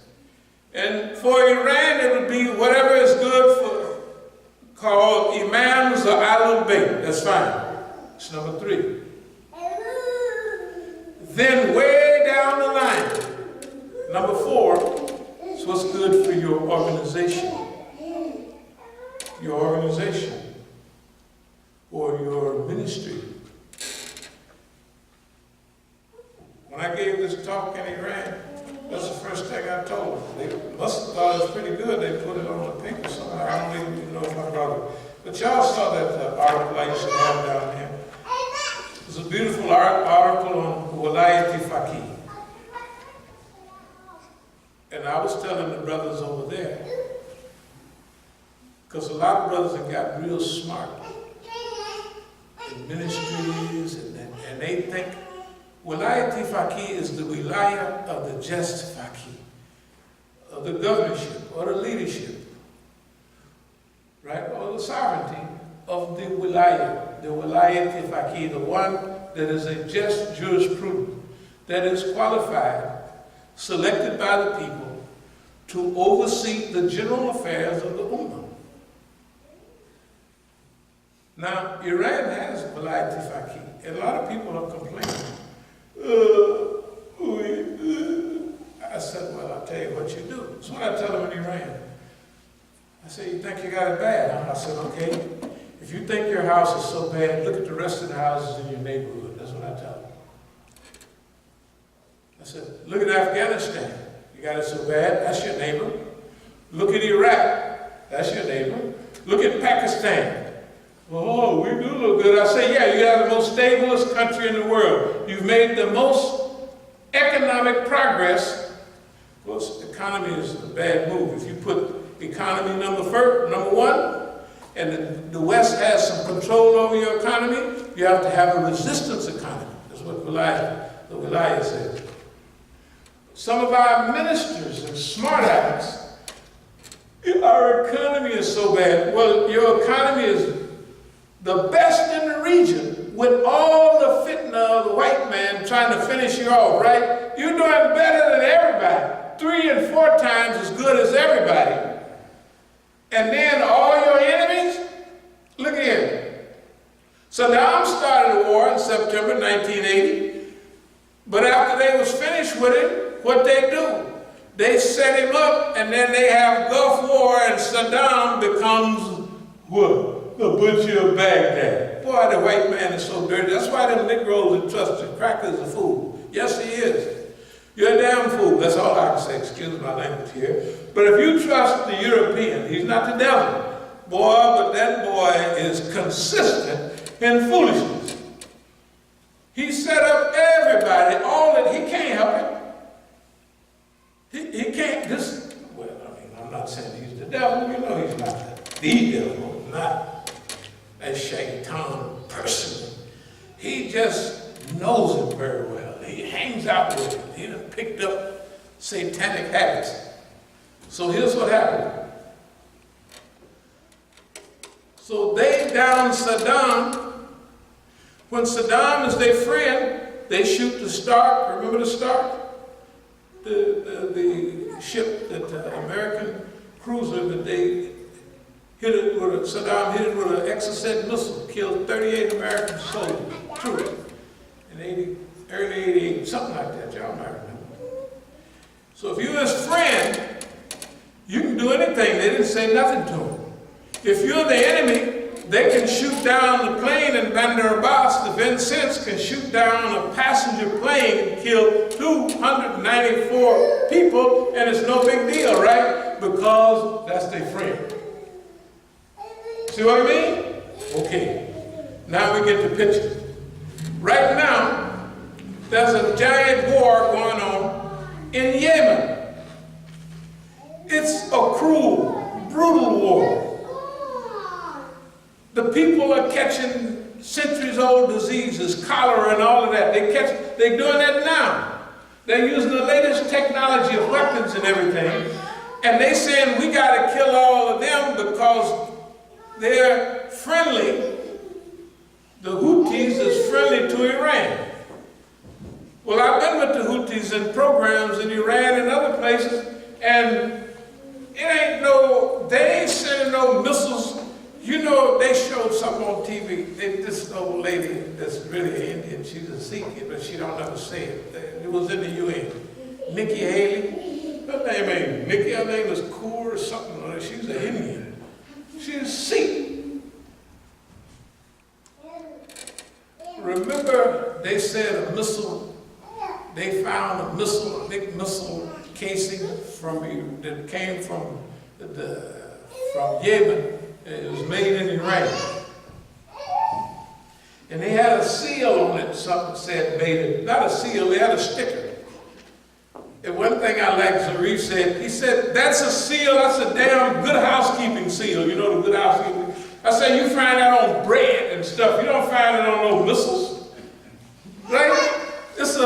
And for Iran, it would be whatever is good for, called Imams or al-Bayt. That's fine. It's number 3. Then way down the line, number 4 is what's good for your organization. Your organization. Or your ministry. When I gave this talk in Iran, that's the first thing I told them. They must have thought it was pretty good. They put it on the paper somewhere. I don't even know if I brought it. But y'all saw that article I used to have down there. It's a beautiful article on al-Faqih. Because a lot of brothers have got real smart in ministries, and they think Wilayat al-Faqih is the wilayah of the just faqih, of the governorship or the leadership, right? Or the sovereignty of the Wilayat al-Faqih, the one that is a just jurisprudent, that is qualified, selected by the people to oversee the general affairs of the Ummah. Now, Iran has Wilayat al-Faqih, and a lot of people are complaining. I said, well, I'll tell you what you do. So what I tell them in Iran, I say, you think you got it bad, huh? I said, okay. If you think your house is so bad, look at the rest of the houses in your neighborhood. That's what I tell them. I said, look at Afghanistan. You got it so bad, that's your neighbor. Look at Iraq, that's your neighbor. Look at Pakistan. Oh, we do look good. I say, yeah, you got the most stablest country in the world. You've made the most economic progress. Well, economy is a bad move. If you put economy number one, and the West has some control over your economy, you have to have a resistance economy. That's what the Wilayah says. Some of our ministers and smart ass, our economy is so bad. Well, your economy is the best in the region, with all the fitna of the white man trying to finish you off, right? You're doing better than everybody. 3 and 4 times as good as everybody. And then all your enemies, look here. Saddam started a war in September 1980, but after they was finished with it, what they do? They set him up, and then they have Gulf War, and Saddam becomes what? The butcher of Baghdad. Boy, the white man is so dirty. That's why them Negroes that trust the cracker is a fool. Yes, he is. You're a damn fool. That's all I can say. Excuse my language here. But if you trust the European, he's not the devil. Boy, but that boy is consistent in foolishness. He set up everybody, all that he can't help it. He can't just, well, I mean, I'm not saying he's the devil. You know he's not the devil, not a shaitan person. He just knows it very well. He hangs out with it. He done picked up satanic habits. So here's what happened. So they down Saddam. When Saddam is their friend, they shoot the Stark. Remember the Stark? The ship that American cruiser that they hit it with Saddam hit it with an Exocet missile, killed 38 American soldiers, troops, in early 88, something like that, y'all might remember. So if you're his friend, you can do anything. They didn't say nothing to him. If you're the enemy, they can shoot down the plane, and Bandar Abbas, the Vincennes, can shoot down a passenger plane and kill 294 people, and it's no big deal, right? Because that's their friend. See what I mean? Okay. Now we get the picture. Right now, there's a giant war going on in Yemen. It's a cruel, brutal war. The people are catching centuries-old diseases, cholera and all of that. They're doing that now. They're using the latest technology of weapons and everything. And they're saying we got to kill all of them because they're friendly. The Houthis is friendly to Iran. Well, I've been with the Houthis in programs in Iran and other places, and they ain't sending no missiles. You know, they showed something on TV. This old lady that's really Indian, she's a Sikh, but she don't ever say it. It was in the UN. Nikki Haley. Her name ain't Nikki, her name is Kaur or something. She's an Indian. She's Sikh. Remember, they said a missile, they found a missile, a big missile casing that came from Yemen. It was made in Iran. And they had a seal on it, something said made it, not a seal, they had a sticker. And one thing I like, Zarif said, he said, that's a seal, that's a damn good housekeeping seal. You know the I say you find that on bread and stuff. You don't find it on no missiles. Right? It's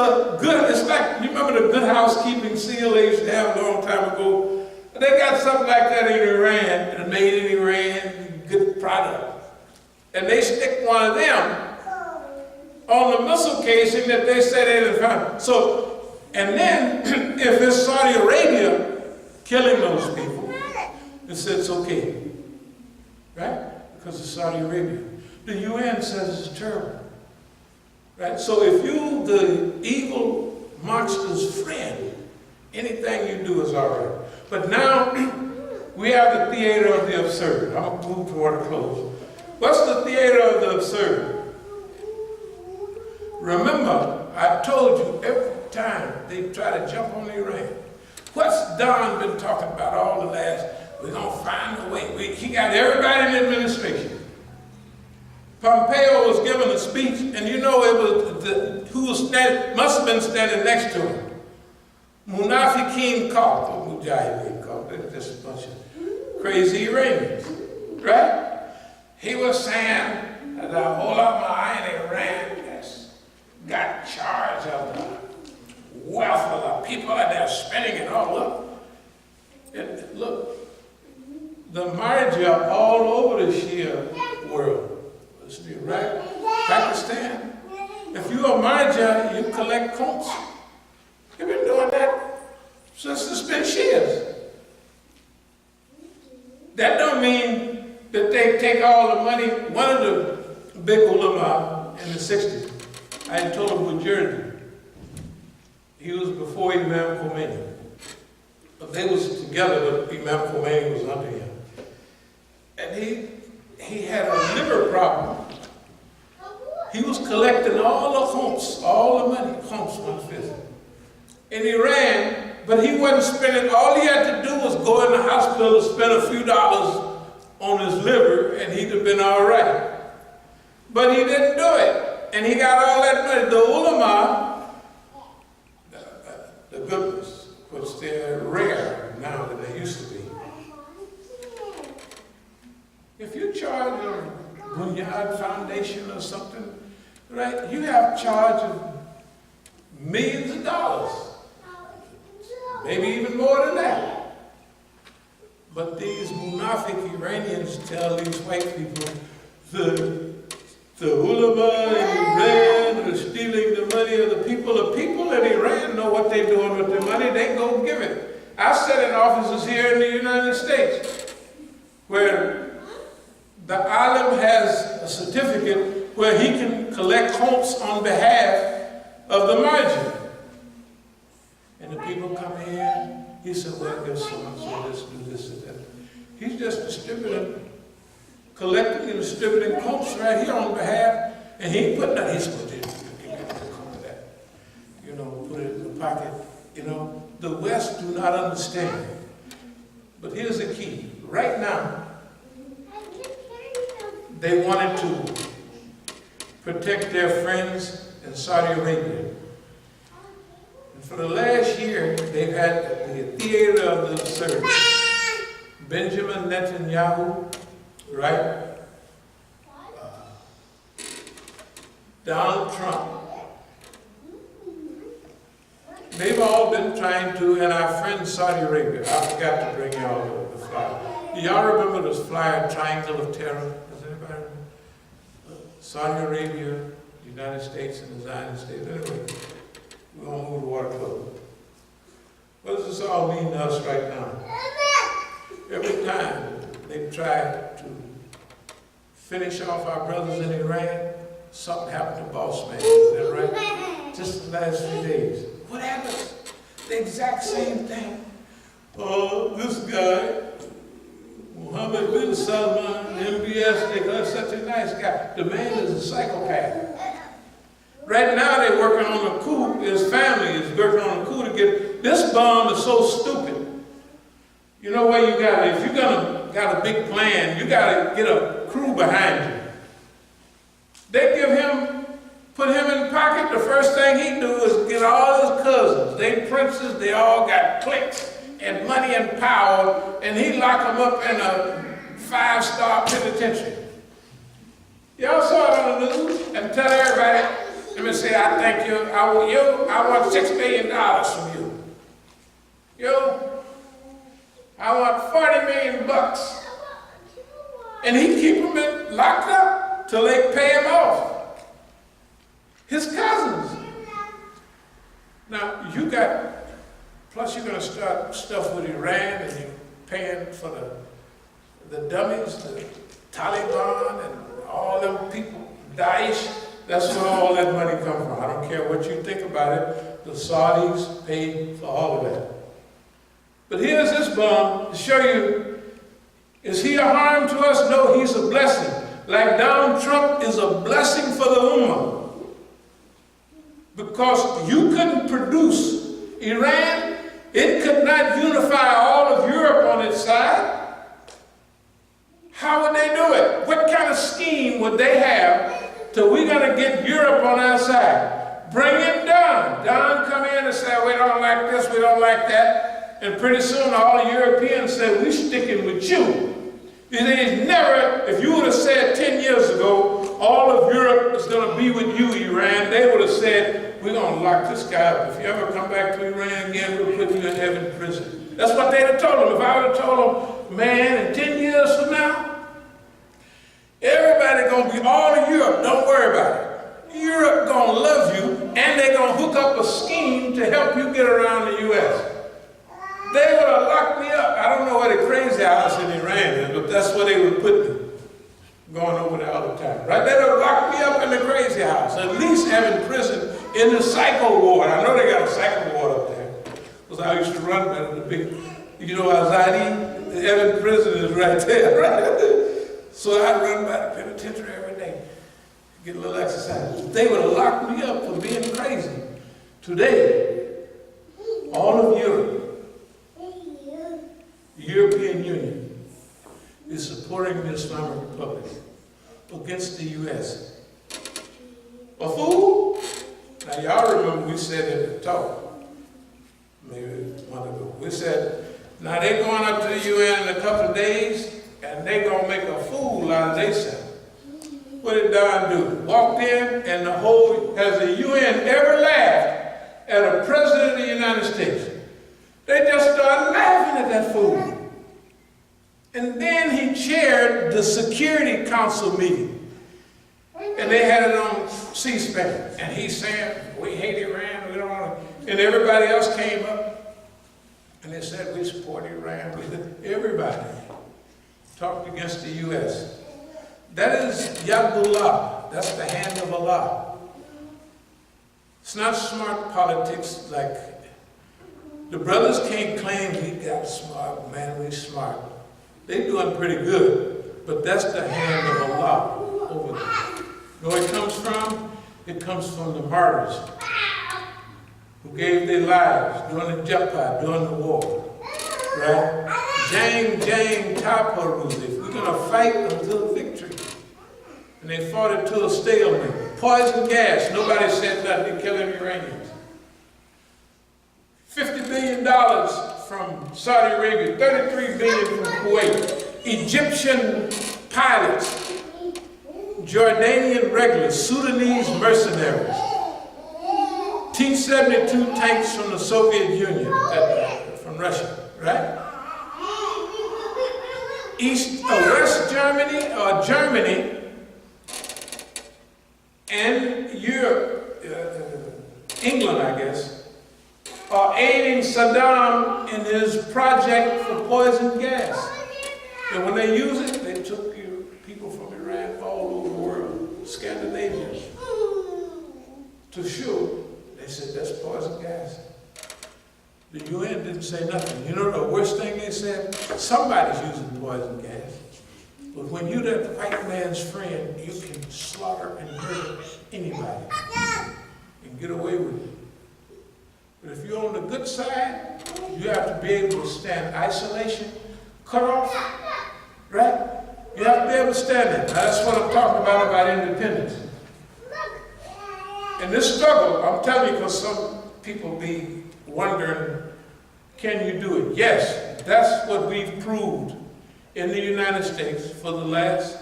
like, you remember the Good Housekeeping seal they used to have a long time ago? They got something like that in Iran, and made in Iran, good product. And they stick one of them on the missile casing that they say they didn't find. So, and then, if it's Saudi Arabia killing those people, it says it's okay. Right? Because it's Saudi Arabia. The UN says it's terrible. Right? So if you, the evil monster's friend, anything you do is all right. But now, we have the theater of the absurd. I'm going to move toward a close. What's the theater of the absurd? Remember, I told you every time they try to jump on Iran. What's Don been talking about all the last? We're going to find a way. He got everybody in the administration. Pompeo was giving a speech, and you know it was who was standing, must have been standing next to him. Munafiqeen called, or Mujahideen called. They're just a bunch of crazy Iranians, right? He was saying that the ulama in Iran has got charge of the wealth of the people, and they're spending it all up. And look, the marja all over the Shia world. It's Iraq, Pakistan. If you're a marja, you collect coats. You've been doing that since it's been Shias. That don't mean that they take all the money. One of the big ulama in the 60s, I told him Bujurdi. He was before Imam Khomeini. But they was together, but Imam Khomeini was under him. And he had a liver problem. He was collecting all the khums, all the money, khums 1/5. In Iran, but he wasn't spending, all he had to do was go in the hospital and spend a few dollars on his liver, and he'd have been all right. But he didn't do it, and he got all that money. The ulama, the good ones, which they're rare now than they used to be. If you charge a Bunyad Foundation or something, right, you have charge of millions of dollars. Maybe even more than that. But these munafiq Iranians tell these white people, the ulama in Iran are stealing the money of the people. The people in Iran know what they're doing with their money. They go give it. I sat in offices here in the United States where the alim has a certificate where he can collect khums on behalf of the margin. And the people come in, he said, well, give so-and-so this, do this, and that. He's just distributing, collecting and distributing khums right here on behalf, and he ain't putting that, he's supposed to give that. You know, put it in the pocket. You know, the West do not understand. But here's the key. Right now, they wanted to protect their friends in Saudi Arabia. And for the last year, they've had the theater of the absurd. Benjamin Netanyahu, right? Donald Trump. They've all been trying to, and our friend Saudi Arabia, I forgot to bring y'all the flyer. Do y'all remember this flyer, Triangle of Terror? Saudi Arabia, the United States, and the United States. Anyway, we're going to move to water close. What does this all mean to us right now? Every time they try to finish off our brothers in Iran, something happened to Boss Man. Is that right? Just the last few days. What happens? The exact same thing. Oh, this guy, Mohammed bin Salman, MBS, that's such a nice guy. The man is a psychopath. Right now they're working on a coup. His family is working on a coup to get, this bomb is so stupid. You know what you got, if you're gonna got a big plan, you gotta get a crew behind you. They give him, put him in pocket, the first thing he do is get all his cousins. They princes, they all got cliques and money and power, and he lock them up in a 5-star penitentiary. Y'all saw it on the news and tell everybody, let me say, I thank you, I want $6 million from you. I want 40 million bucks. And he keep them locked up till they pay him off. His cousins. Now, plus you're going to start stuff with Iran, and you're paying for the dummies, the Taliban, and all them people, Daesh. That's where all that money comes from. I don't care what you think about it. The Saudis paid for all of that. But here's this bum to show you, is he a harm to us? No, he's a blessing. Like Donald Trump is a blessing for the Ummah. Because you couldn't produce Iran, it could not unify all of Europe on its side. How would they do it? What kind of scheme would they have till we're going to get Europe on our side? Bring in Don. Don come in and say, we don't like this, we don't like that. And pretty soon all the Europeans say, we're sticking with you. If you would have said 10 years ago, all of Europe is going to be with you, Iran, they would have said, we're going to lock this guy up. If you ever come back to Iran again, we'll put you in heaven prison. That's what they'd have told him. If I would have told him, man, in 10 years from now, everybody going to be all of Europe, don't worry about it. Europe going to love you, and they're going to hook up a scheme to help you get around the U.S. They would have locked me up. I don't know where the crazy house in Iran is, but that's where they would put me. Going over there all the time. Right? They would have locked me up in the crazy house. At least have in prison in the psycho ward. I know they got a psycho ward up there. Because I used to run by the big, Azadi, the Evan prison is right there, right? So I run by the penitentiary every day. Get a little exercise. They would have locked me up for being crazy. Today, all of Europe, the European Union, is supporting the Islamic Republic against the U.S. A fool? Now y'all remember we said in the talk, maybe a month ago, we said, now they're going up to the UN in a couple of days, and they're going to make a fool out of themselves. What did Don do? Walked in, and has the UN ever laughed at a president of the United States? They just started laughing at that fool. And then he chaired the Security Council meeting. And they had it on C-SPAN. And he's saying, we hate Iran, we don't want to. And everybody else came up. And they said, we support Iran. Everybody talked against the U.S. That is Yadullah. That's the hand of Allah. It's not smart politics like the brothers can't claim we got smart, man, we smart. They're doing pretty good, but that's the hand of Allah over there. You know where it comes from? It comes from the martyrs who gave their lives during the Jum'ah, during the war. Right? Jang, Taparuz. We're going to fight until victory. And they fought it to a stalemate. Poison gas. Nobody said that. They're killing Iranians. $50 billion from Saudi Arabia, $33 billion from Kuwait. Egyptian pilots, Jordanian regulars, Sudanese mercenaries, T-72 tanks from the Soviet Union, from Russia, right? West Germany, or Germany, and Europe, England, I guess, are aiding Saddam in his project for poison gas. And when they use it, they took people from Iran all over the world, Scandinavia, to show. They said, that's poison gas. The UN didn't say nothing. You know the worst thing they said? Somebody's using poison gas. But when you're that white man's friend, you can slaughter and murder anybody and get away with it. But if you're on the good side, you have to be able to stand isolation, cut off, right? You have to be able to stand it. Now, that's what I'm talking about independence. And this struggle, I'm telling you, because some people be wondering, can you do it? Yes, that's what we've proved in the United States for the last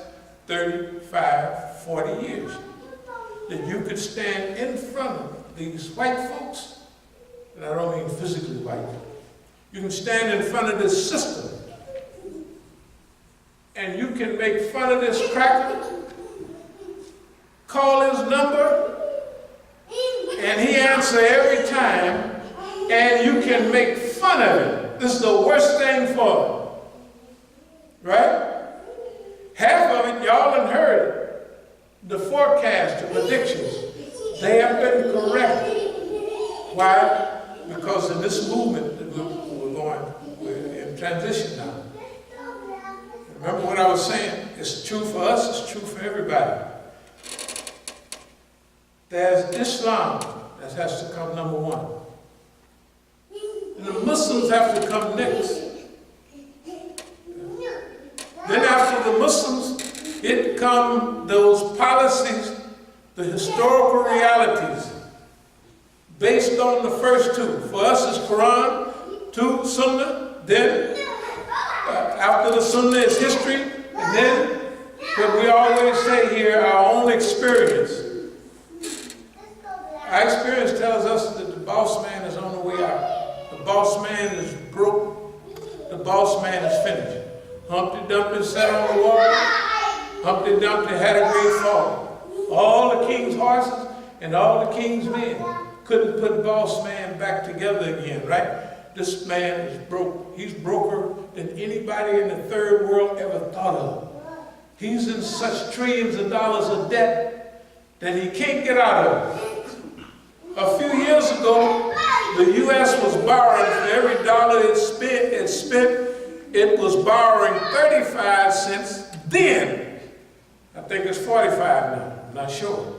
35, 40 years. That you could stand in front of these white folks, and I don't mean physically white. You can stand in front of this system, and you can make fun of this cracker, call his number, and he answers every time, and you can make fun of it. This is the worst thing for him. Right? Half of it, y'all done heard it. The forecast, the predictions, they have been corrected. Why? Because in this movement that we're in transition now. Remember what I was saying? It's true for us, it's true for everybody. There's Islam that has to come number one. And the Muslims have to come next. Then after the Muslims, it come those policies, the historical realities, based on the first two. For us, it's Quran, two, Sunnah, then after the Sunnah is history, and then what we always say here, our own experience. Our experience tells us that the boss man is on the way out. The boss man is broke. The boss man is finished. Humpty Dumpty sat on the wall. Humpty Dumpty had a great fall. All the king's horses and all the king's men couldn't put boss man back together again, right? This man is broke. He's broker than anybody in the third world ever thought of. He's in such trillions of dollars of debt that he can't get out of it. A few years ago, the U.S. was borrowing for every dollar it spent, it was borrowing 35 cents then. I think it's 45 now, I'm not sure.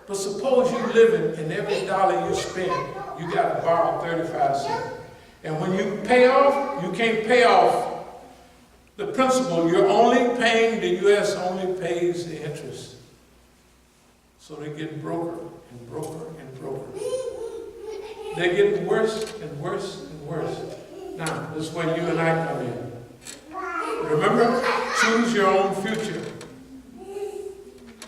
But suppose you live in every dollar you spend, you got to borrow 35 cents. And when you pay off, you can't pay off the principal. You're only paying, the U.S. only pays the interest. So they get broker and broker and broker. They're getting worse and worse and worse. Now, this is where you and I come in. Remember, choose your own future.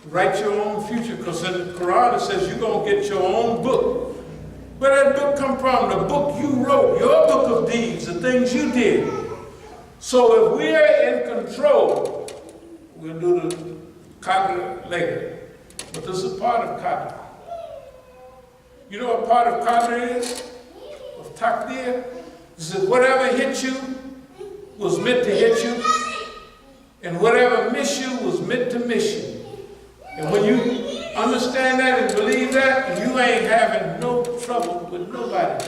Write your own future, because in the Quran it says you're going to get your own book. Where that book come from? The book you wrote, your book of deeds, the things you did. So if we are in control, we'll do the Qadr later. But this is a part of Qadr. You know what part of Qadr is? Of Taqdeer? It says whatever hit you was meant to hit you, and whatever miss you was meant to miss you. And when you understand that and believe that, you ain't having no trouble with nobody.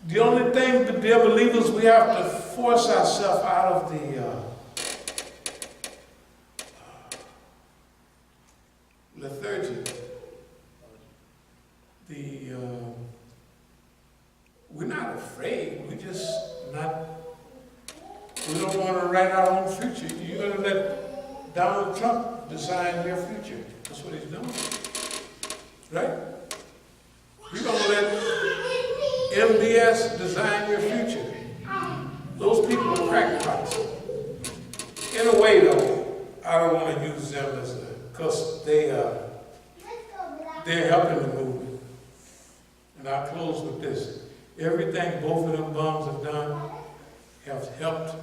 The only thing, the dear believers, we have to force ourselves out of the lethargy. We're not afraid. We don't want to write our own future. You're going to let Donald Trump design your future. That's what he's doing. Right? You're going to let MBS design your future. Those people are crackpots. In a way, though, I don't want to use them as because they're helping the movement. And I'll close with this. Everything both of them bums have done have helped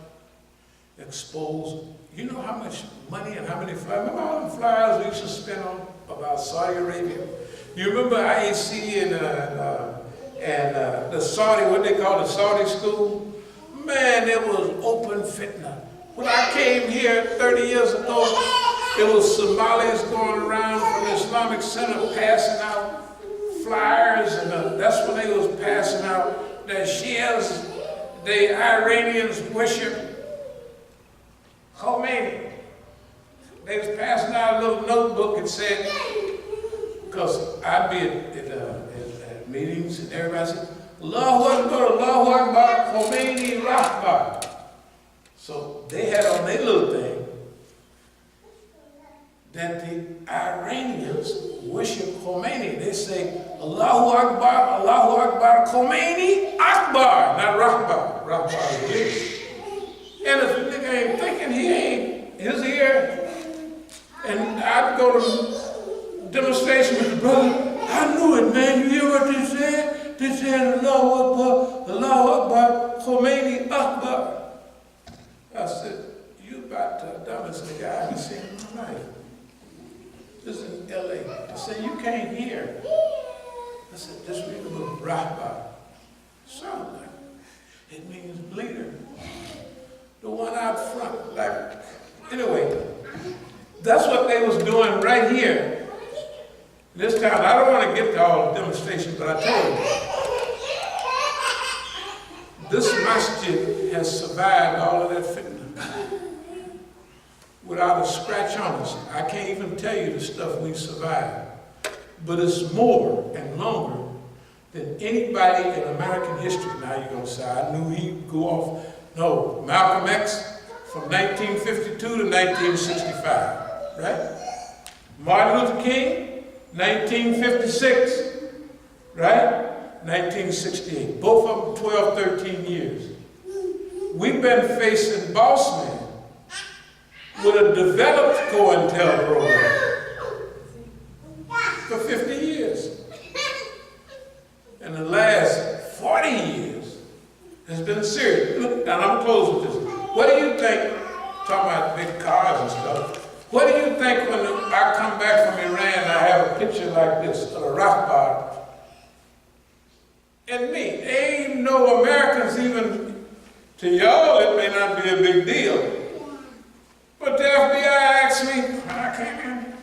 expose. You know how much money and how many flyers? Remember all the flyers we used to spend on about Saudi Arabia? You remember IAC and the Saudi, what they call the Saudi school? Man, it was open fitna. When I came here 30 years ago, there was Somalis going around from the Islamic Center passing out flyers, and that's when they was passing out that Shias, the Iranians worship Khomeini. They was passing out a little notebook and said, because I'd be at meetings and everybody said, Allahu Akbar, Khomeini Rahbar. So they had on their little thing that the Iranians worship Khomeini. They say, Allahu Akbar, Khomeini Akbar, not Rahbar. Rahbar is Jewish. And if the nigga ain't thinking, his ear I go to demonstration with the brother. I knew it, man. You hear what they said? They said, Allahu Akbar, Khomeini Akbar. I said, you about the dumbest guy I've ever seen in my life. This is in LA. I said, you can't hear. I said, just read the book, Rahba. Sound like it. It means bleeder. The one out front, like, anyway, that's what they was doing right here. This time, I don't want to get to all the demonstrations, but I tell you, this masjid has survived all of that fitna without a scratch on us. I can't even tell you the stuff we survived, but it's more and longer than anybody in American history. Now you're going to say, I knew he'd go off. No, Malcolm X from 1952 to 1965, right? Martin Luther King, 1956, right? 1968. Both of them 12, 13 years. We've been facing boss men with a developed COINTEL program for 50 years. And the last 40 years has been serious. Look, and I'm close with this. What do you think, talking about big cars and stuff, what do you think when I come back from Iran and I have a picture like this of a Rahbar and me? Ain't no Americans even, to y'all it may not be a big deal. But the FBI asked me, when I came in,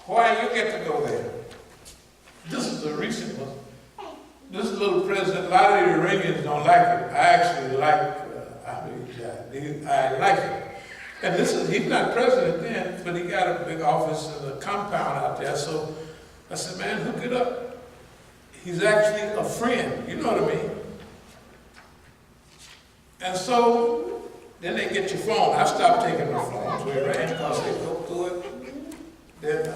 why you get to go there? This is a recent one. This little president, a lot of the Iranians don't like it. I actually like I like it. And this is, he's not president then, but he got a big office and a compound out there. So I said, man, hook it up. He's actually a friend, you know what I mean? And so, then they get your phone. I stopped taking my phone to Iran because they go through it. Then,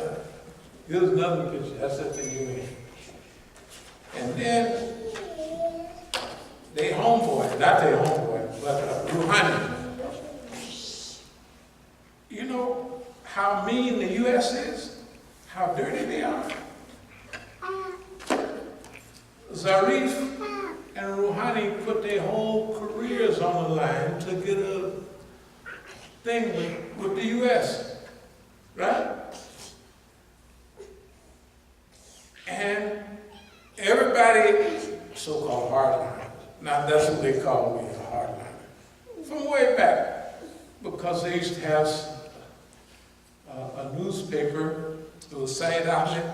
here's another picture, that's at the UN. And then, they homeboy, not their homeboy, but Rouhani. You know how mean the U.S. is? How dirty they are? Zarif and Rouhani put their whole careers on the line to get a thing with the U.S., right? And everybody, so-called hardliners, now that's what they call me, a hardliner, from way back, because they used to have a newspaper, it was Said Ahmed,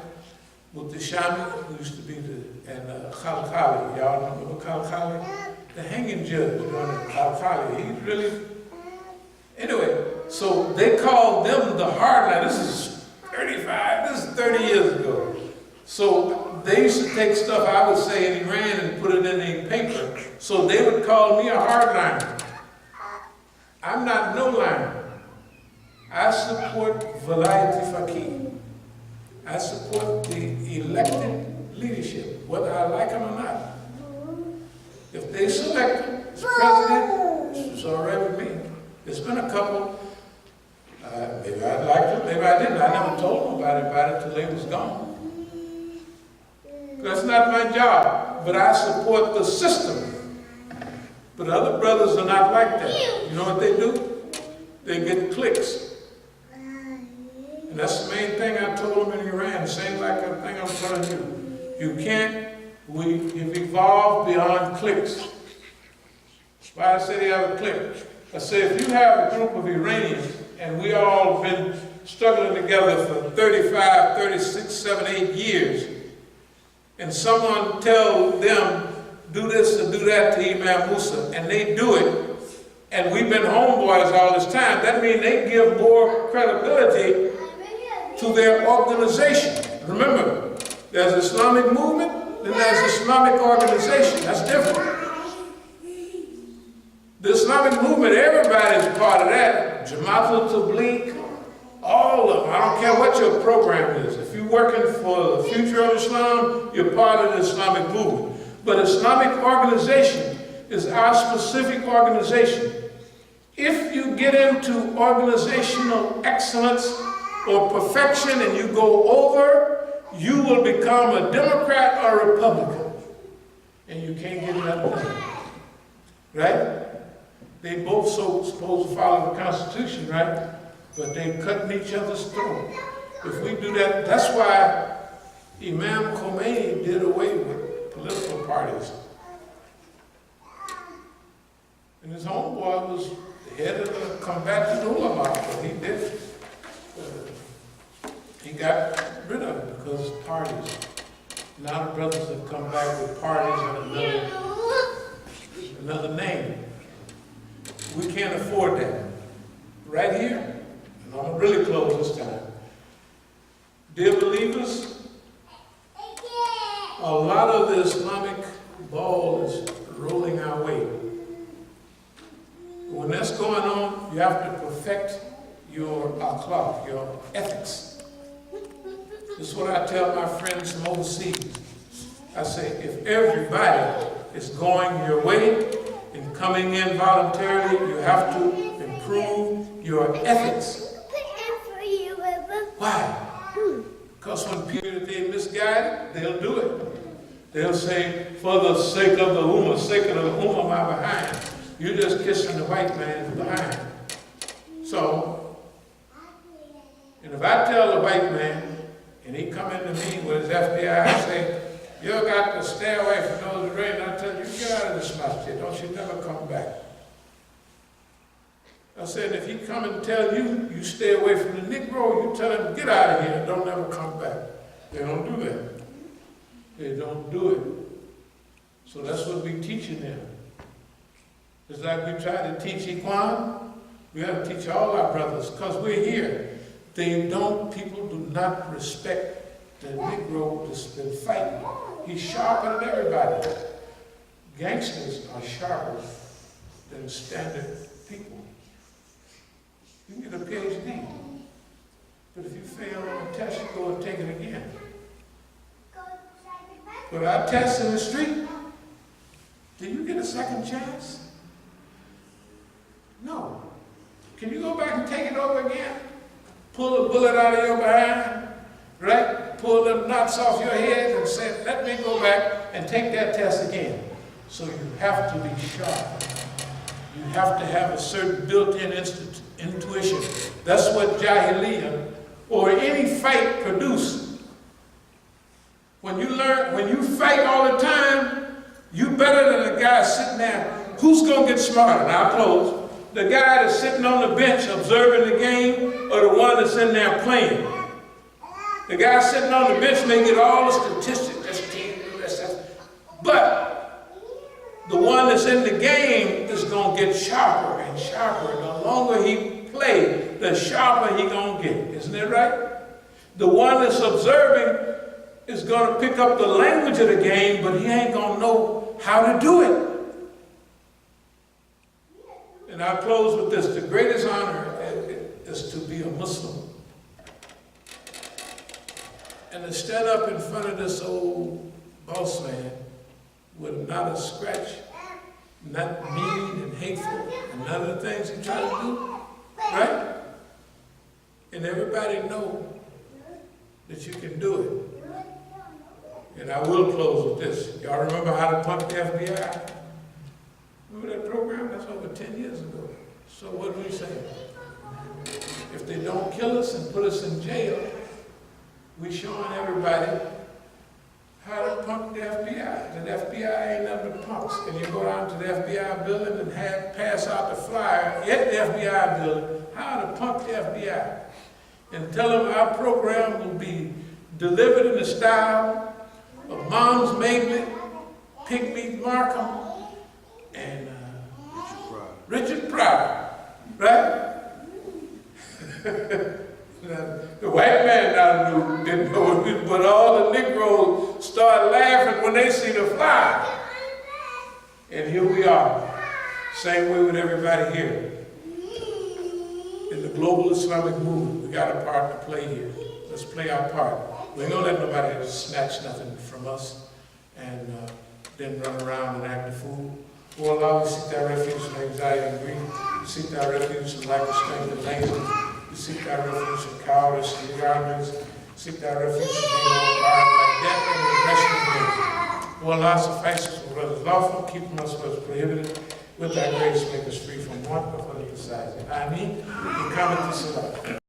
Muhtashami, who used to be and Khalkhali, y'all remember Khalkhali? The hanging judge during Khalkhali, he really, anyway, so they called them the hardline. This is 30 years ago. So they used to take stuff I would say in Iran and put it in a paper, so they would call me a hardliner. I'm not no liner. I support Vilayat al-Faqih. I support the elected leadership, whether I like them or not. If they select him as president, it's all right with me. There's been a couple, maybe I liked them, maybe I didn't. I never told nobody about it till they was gone. That's not my job, but I support the system. But other brothers are not like that. You know what they do? They get clicks. And that's the main thing I told them in Iran, the same like the thing I'm telling you. You can't, you've evolved beyond clicks. That's why I say they have a clique. I say if you have a group of Iranians, and we all been struggling together for 35, 36, 7, 8 years, and someone tell them, do this and do that to Imam Musa, and they do it, and we've been homeboys all this time, that means they give more credibility to their organization. Remember, there's Islamic movement, then there's Islamic organization. That's different. The Islamic movement, everybody's part of that. Jum'ah, all of them. I don't care what your program is. If you're working for the future of Islam, you're part of the Islamic movement. But Islamic organization is our specific organization. If you get into organizational excellence, or perfection and you go over, you will become a Democrat or a Republican. And you can't get nothing done. Right? They both supposed to follow the Constitution, right? But they're cutting each other's throat. If we do that, that's why Imam Khomeini did away with political parties. And his homeboy was the head of the combatant ulama, but he got rid of it because of parties. A lot of brothers have come back with parties and another name. We can't afford that. Right here, and I'm going to really close this time. Dear believers, a lot of the Islamic ball is rolling our way. When that's going on, you have to perfect your akhlaq, your ethics. This is what I tell my friends from overseas. I say, if everybody is going your way and coming in voluntarily, you have to improve your ethics. Why? Because when people, if they misguided, they'll do it. They'll say, for the sake of the ummah, my behind. You're just kissing the white man's behind. So, and if I tell the white man, and he come into me with his FBI and say, you got to stay away from those rain, I tell you, get out of this masjid, don't you never come back. I said, if he come and tell you, you stay away from the Negro, you tell him, get out of here, don't ever come back. They don't do that. They don't do it. So that's what we're teaching them. It's like we try to teach Ikhwan, we have to teach all our brothers, because we're here. People do not respect the Negro that's been fighting. He's sharper than everybody. Gangsters are sharper than standard people. You can get a PhD, but if you fail on a test, you go and take it again. But our tests in the street, do you get a second chance? No. Can you go back and take it over again? Pull a bullet out of your behind, right? Pull the knots off your head and say, let me go back and take that test again. So you have to be sharp. You have to have a certain built-in intuition. That's what Jahiliyyah or any fight produces. When you fight all the time, you better than the guy sitting there. Who's going to get smarter? Now I'll close. The guy that's sitting on the bench observing the game or the one that's in there playing? The guy sitting on the bench may get all the statistics, but the one that's in the game is going to get sharper and sharper. The longer he plays, the sharper he going to get. Isn't that right? The one that's observing is going to pick up the language of the game, but he ain't going to know how to do it. And I'll close with this. The greatest honor is to be a Muslim. And to stand up in front of this old boss man with not a scratch, not mean and hateful, and none of the things he tried to do, right? And everybody know that you can do it. And I will close with this. Y'all remember how to punk the FBI? Remember that program? That's over 10 years ago. So what do we say? If they don't kill us and put us in jail, we showing everybody how to punk the FBI. And the FBI ain't nothing but punks. And you go down to the FBI building and pass out the flyer at the FBI building, how to punk the FBI. And tell them our program will be delivered in the style of Moms Mabley, Pigmeat Markham, and Richard Pryor, right? The white man didn't know it, but all the Negroes start laughing when they see the flyer. And here we are, same way with everybody here. In the global Islamic movement, we got a part to play here. Let's play our part. We ain't gonna let nobody snatch nothing from us and then run around and act a fool. Oh Allah, we seek thy refuge from anxiety and grief. We seek thy refuge from lack of strength and laziness. We seek thy refuge from cowardice, the arguments. Seek thy refuge from being on guard by death and repression of men. O Allah, suffices for what is lawful, keep from us what is prohibited. With thy grace, make us free from want of other besides. Ameen. We come into Salah.